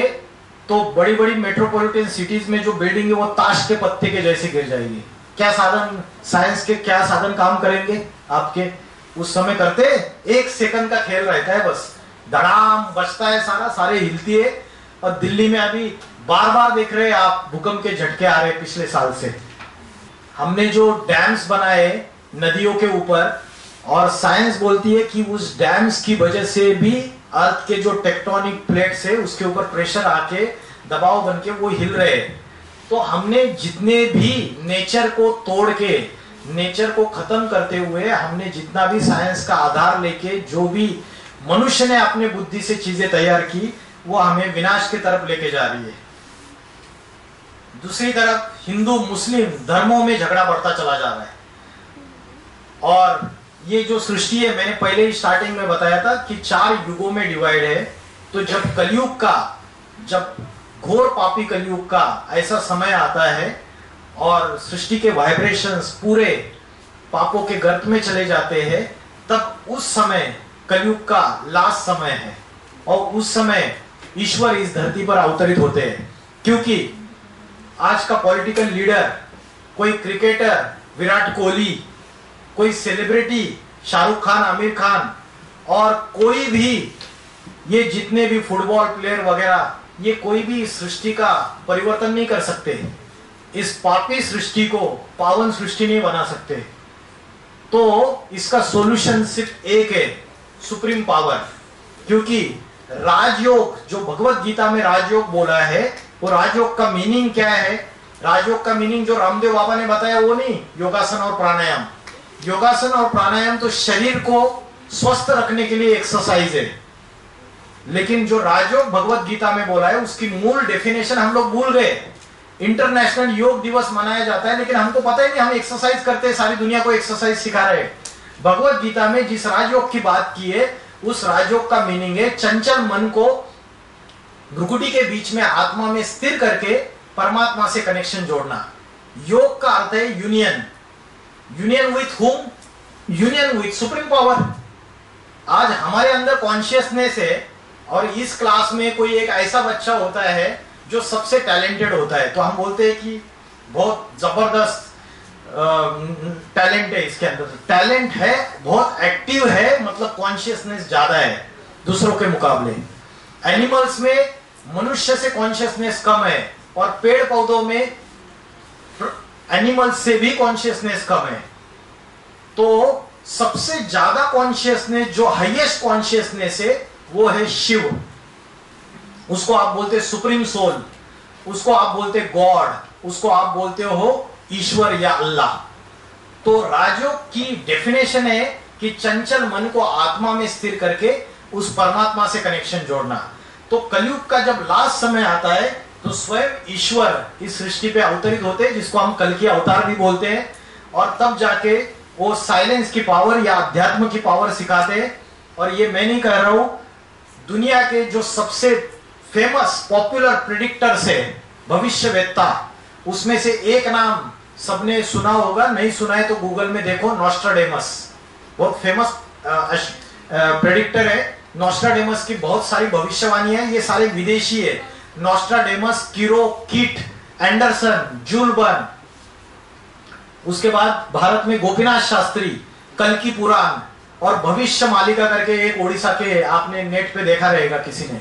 तो बड़ी बड़ी मेट्रोपॉलिटन सिटीज में जो बिल्डिंग है वो ताश के पत्ते के जैसे गिर जाएगी। क्या साधन, साइंस के क्या साधन काम करेंगे आपके? उस समय करते 1 सेकंड का खेल रहता है, बस धड़ाम बचता है, सारे हिलती है। और दिल्ली में अभी बार बार देख रहे हैं आप भूकंप के झटके आ रहे हैं पिछले साल से। हमने जो डैम्स बनाए नदियों के ऊपर, और साइंस बोलती है कि उस डैम्स की वजह से भी अर्थ के जो टेक्टोनिक प्लेट्स है उसके ऊपर प्रेशर आके दबाव बन के वो हिल रहे हैं। तो हमने जितने भी नेचर को तोड़ के, नेचर को खत्म करते हुए, हमने जितना भी साइंस का आधार लेके जो भी मनुष्य ने अपने बुद्धि से चीजें तैयार की, वो हमें विनाश की तरफ लेके जा रही है। दूसरी तरफ हिंदू मुस्लिम धर्मों में झगड़ा बढ़ता चला जा रहा है। और ये जो सृष्टि है, मैंने पहले ही स्टार्टिंग में बताया था कि 4 युगों में डिवाइड है। तो जब कलयुग का, जब घोर पापी कलयुग का ऐसा समय आता है और सृष्टि के वाइब्रेशंस पूरे पापों के गर्त में चले जाते हैं, तब उस समय कलयुग का लास्ट समय है। और उस समय ईश्वर इस धरती पर अवतरित होते हैं। क्योंकि आज का पॉलिटिकल लीडर, कोई क्रिकेटर विराट कोहली, कोई सेलिब्रिटी शाहरुख खान, आमिर खान, और कोई भी ये जितने भी फुटबॉल प्लेयर वगैरह, ये कोई भी इस सृष्टि का परिवर्तन नहीं कर सकते। इस पापी सृष्टि को पावन सृष्टि नहीं बना सकते। तो इसका सॉल्यूशन सिर्फ एक है, सुप्रीम पावर। क्योंकि राजयोग, जो भगवत गीता में राजयोग बोला है, वो राजयोग का मीनिंग क्या है? राजयोग का मीनिंग जो रामदेव बाबा ने बताया वो नहीं, योगासन और प्राणायाम। योगासन और प्राणायाम तो शरीर को स्वस्थ रखने के लिए एक्सरसाइज है। लेकिन जो राजयोग भगवत गीता में बोला है, उसकी मूल डेफिनेशन हम लोग भूल गए। इंटरनेशनल योग दिवस मनाया जाता है, लेकिन हमको पता ही नहीं, हम एक्सरसाइज करते हैं, सारी दुनिया को एक्सरसाइज सिखा रहे हैं। भगवत गीता में जिस राजयोग की बात की है, उस राजयोग का मीनिंग है चंचल मन को भ्रुकुटी के बीच में आत्मा में स्थिर करके परमात्मा से कनेक्शन जोड़ना। योग का अर्थ है union. Union with whom? Union with supreme power. आज हमारे अंदर कॉन्शियसनेस है, और इस क्लास में कोई एक ऐसा बच्चा होता है जो सबसे टैलेंटेड होता है, तो हम बोलते हैं कि बहुत जबरदस्त टैलेंट है इसके अंदर। टैलेंट है, बहुत एक्टिव है, मतलब कॉन्शियसनेस ज्यादा है दूसरों के मुकाबले। एनिमल्स में मनुष्य से कॉन्शियसनेस कम है, और पेड़ पौधों में एनिमल्स से भी कॉन्शियसनेस कम है। तो सबसे ज्यादा कॉन्शियसनेस, जो हाईएस्ट कॉन्शियसनेस है, वो है शिव। उसको आप बोलते सुप्रीम सोल, उसको आप बोलते गॉड, उसको आप बोलते हो ईश्वर या अल्लाह। तो राजयोग की डेफिनेशन है कि चंचल मन को आत्मा में स्थिर करके उस परमात्मा से कनेक्शन जोड़ना। तो कलयुग का जब लास्ट समय आता है, तो स्वयं ईश्वर इस सृष्टि पे अवतरित होते हैं, जिसको हम कल की अवतार भी बोलते हैं। और तब जाके वो साइलेंस की पावर या अध्यात्म की पावर सिखाते हैं। और ये मैं नहीं कह रहा हूं, दुनिया के जो सबसे फेमस पॉपुलर प्रिडिक्टर्स है, भविष्यवेत्ता, उसमें से एक नाम सबने सुना होगा, नहीं सुना है तो गूगल में देखो, नॉस्ट्राडेमस। बहुत फेमस प्रेडिक्टर है। नॉस्ट्राडेमस की बहुत सारी भविष्यवाणी है, ये सारे विदेशी है। Nostradamus, Cheiro, Kit, Anderson, Jules Verne. उसके बाद भारत में गोपीनाथ शास्त्री, कल्कि पुराण, और भविष्य मालिका करके एक ओडिशा के, आपने नेट पे देखा रहेगा किसी ने।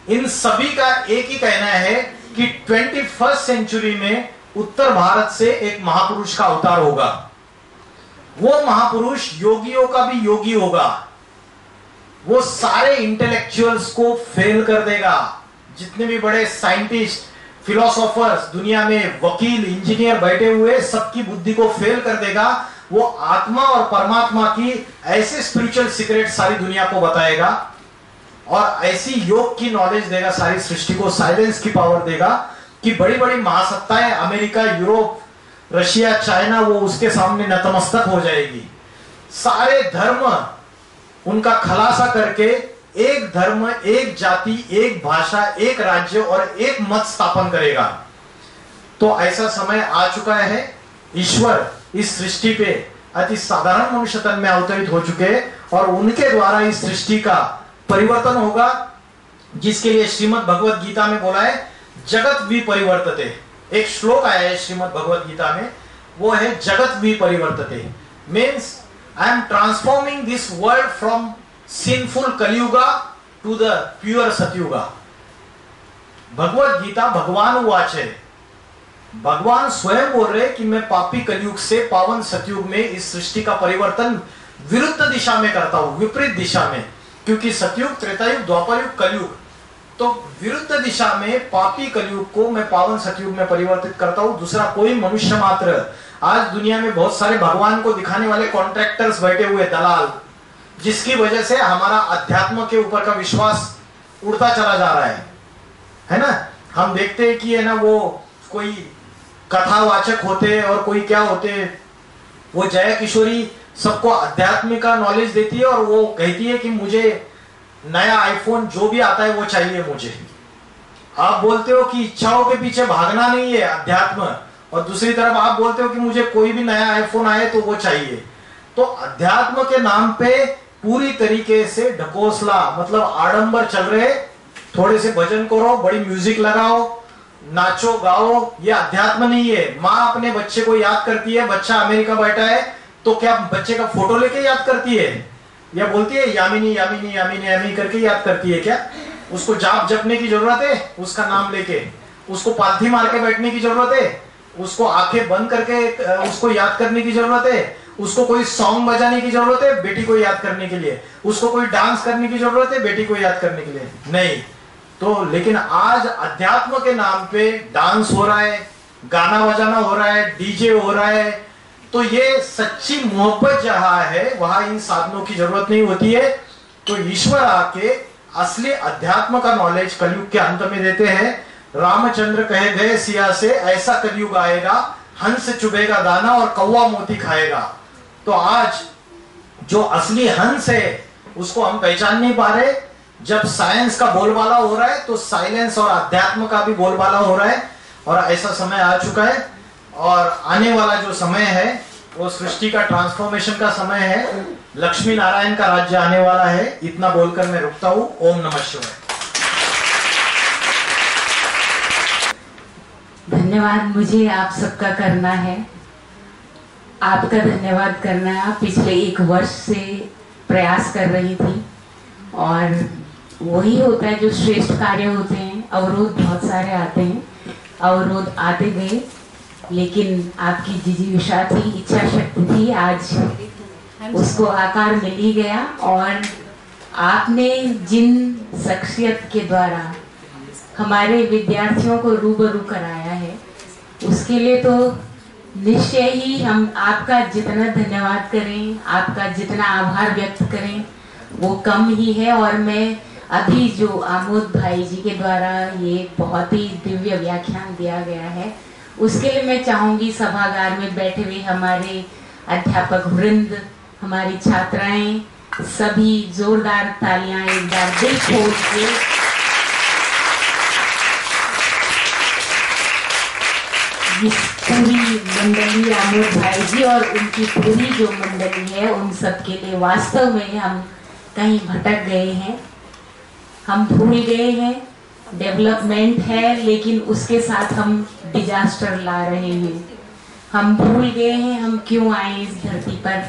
इन सभी का एक ही कहना है कि 21st सेंचुरी में उत्तर भारत से एक महापुरुष का अवतार होगा। वो महापुरुष योगियों का भी योगी होगा। वो सारे इंटेलेक्चुअल्स को फेल कर देगा। जितने भी बड़े साइंटिस्ट, फिलोसोफर्स दुनिया में, वकील, इंजीनियर बैठे हुए, सबकी बुद्धि को फेल कर देगा। वो आत्मा और परमात्मा की ऐसे स्पिरिचुअल सीक्रेट सारी दुनिया को बताएगा, और ऐसी योग की नॉलेज देगा सारी सृष्टि को, साइलेंस की पावर देगा कि बड़ी बड़ी महासत्ताएं, अमेरिका, यूरोप, रशिया, चाइना, वो उसके सामने नतमस्तक हो जाएगी। सारे धर्म उनका खलासा करके एक धर्म, एक जाति, एक भाषा, एक राज्य और एक मत स्थापन करेगा। तो ऐसा समय आ चुका है। ईश्वर इस सृष्टि पे अति साधारण मनुष्य तन में अवतरित हो चुके और उनके द्वारा इस सृष्टि का परिवर्तन होगा, जिसके लिए श्रीमद् भगवत गीता में बोला है जगत विपरिवर्तते। एक श्लोक आया है श्रीमद् भगवत गीता में, वो है जगत विपरिवर्तते, means I am transforming this world from sinful Kaliyuga to the pure Satyuga. Bhagavad Gita भगवान वाच है, भगवान स्वयं बोल रहे कि मैं पापी कलयुग से पावन सतयुग में इस सृष्टि का परिवर्तन विरुद्ध दिशा में करता हूं, विपरीत दिशा में, क्योंकि सतयुग, त्रेतायुग, द्वापरयुग, कलयुग, तो विरुद्ध दिशा में पापी कलयुग को मैं पावन सतयुग में परिवर्तित करता हूं। दूसरा कोई मनुष्य मात्र, आज दुनिया में बहुत सारे भगवान को दिखाने वाले कॉन्ट्रैक्टर्स बैठे हुए, दलाल, जिसकी वजह से हमारा अध्यात्म के ऊपर का विश्वास उड़ता चला जा रहा है ना। हम देखते हैं कि है ना, वो कोई कथावाचक होते और कोई क्या होते, वो जया किशोरी सबको आध्यात्मिक का नॉलेज देती है और वो कहती है कि मुझे नया आईफोन जो भी आता है वो चाहिए मुझे। आप बोलते हो कि इच्छाओं के पीछे भागना नहीं है अध्यात्म, और दूसरी तरफ आप बोलते हो कि मुझे कोई भी नया आईफोन आए तो वो चाहिए। तो अध्यात्म के नाम पे पूरी तरीके से ढकोसला, मतलब आडंबर चल रहे, थोड़े से भजन करो, बड़ी म्यूजिक लगाओ, नाचो गाओ, ये अध्यात्म नहीं है। माँ अपने बच्चे को याद करती है, बच्चा अमेरिका बैठा है तो क्या बच्चे का फोटो लेके याद करती है या बोलती है यामिनी यामिनी यामिनी यामिनी करके याद करती है क्या? उसको जाप जपने की जरूरत है उसका नाम लेके, उसको पालथी मार के बैठने की जरूरत है, उसको आंखें बंद करके उसको याद करने की जरूरत है, उसको कोई सॉन्ग बजाने की जरूरत है बेटी को याद करने के लिए, उसको कोई डांस करने की जरूरत है बेटी को याद करने के लिए? नहीं। तो लेकिन आज अध्यात्म के नाम पे डांस हो रहा है, गाना बजाना हो रहा है, डीजे हो रहा है। तो ये सच्ची मोहब्बत जहां है वहां इन साधनों की जरूरत नहीं होती है। तो ईश्वर आके असली अध्यात्म का नॉलेज कलयुग के अंत में देते हैं। रामचंद्र कहे गए सिया से, ऐसा कलयुग आएगा हंस चुभेगा दाना और कौवा मोती खाएगा। तो आज जो असली हंस है उसको हम पहचान नहीं पा रहे। जब साइंस का बोलबाला हो रहा है तो साइलेंस और अध्यात्म का भी बोलबाला हो रहा है, और ऐसा समय आ चुका है। और आने वाला जो समय है वो सृष्टि का ट्रांसफॉर्मेशन का समय है, लक्ष्मी नारायण का राज्य आने वाला है। इतना बोलकर मैं रुकता हूं। ओम नमः शिवाय। धन्यवाद मुझे आप सबका करना है, आपका धन्यवाद करना है। पिछले 1 वर्ष से प्रयास कर रही थी, और वही होता है जो श्रेष्ठ कार्य होते हैं। अवरोध बहुत सारे आते हैं, अवरोध आते गए, लेकिन आपकी जिजीविषा थी, इच्छा शक्ति थी, आज उसको आकार मिल ही गया। और आपने जिन शख्सियत के द्वारा हमारे विद्यार्थियों को रूबरू कराया है, उसके लिए तो निश्चय ही हम आपका जितना धन्यवाद करें, आपका जितना आभार व्यक्त करें वो कम ही है। और मैं अभी जो आमोद भाई जी के द्वारा ये बहुत ही दिव्य व्याख्यान दिया गया है, उसके लिए मैं चाहूंगी सभागार में बैठे हुए हमारे अध्यापक वृंद, हमारी छात्राएं, सभी जोरदार तालियां एक बार दिल खोल के इस पूरी मंडली, आमोद भाई जी और उनकी पूरी जो मंडली है, उन सब के लिए वास्तव में हम कहीं भटक गए हैं, हम भूल गए हैं। डेवलपमेंट है लेकिन उसके साथ हम डिजास्टर ला रहे हैं। हम भूल गए हैं हम क्यों आए इस धरती पर,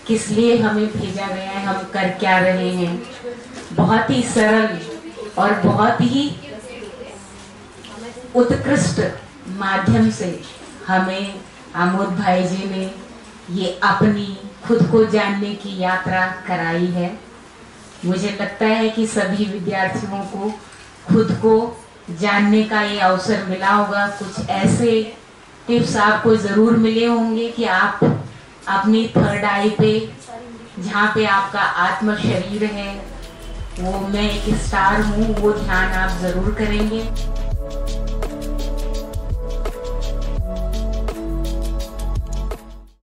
किस लिए हमें भेजा गया है, हम कर क्या रहे हैं। बहुत ही सरल और बहुत ही उत्कृष्ट माध्यम से हमें आमोद भाई जी ने ये अपनी खुद को जानने की यात्रा कराई है। मुझे लगता है कि सभी विद्यार्थियों को खुद को जानने का ये अवसर मिला होगा। कुछ ऐसे टिप्स आपको ज़रूर मिले होंगे कि आप अपनी थर्ड आई पे, जहाँ पे आपका आत्म शरीर है, वो मैं एक स्टार हूँ, वो ध्यान आप ज़रूर करेंगे।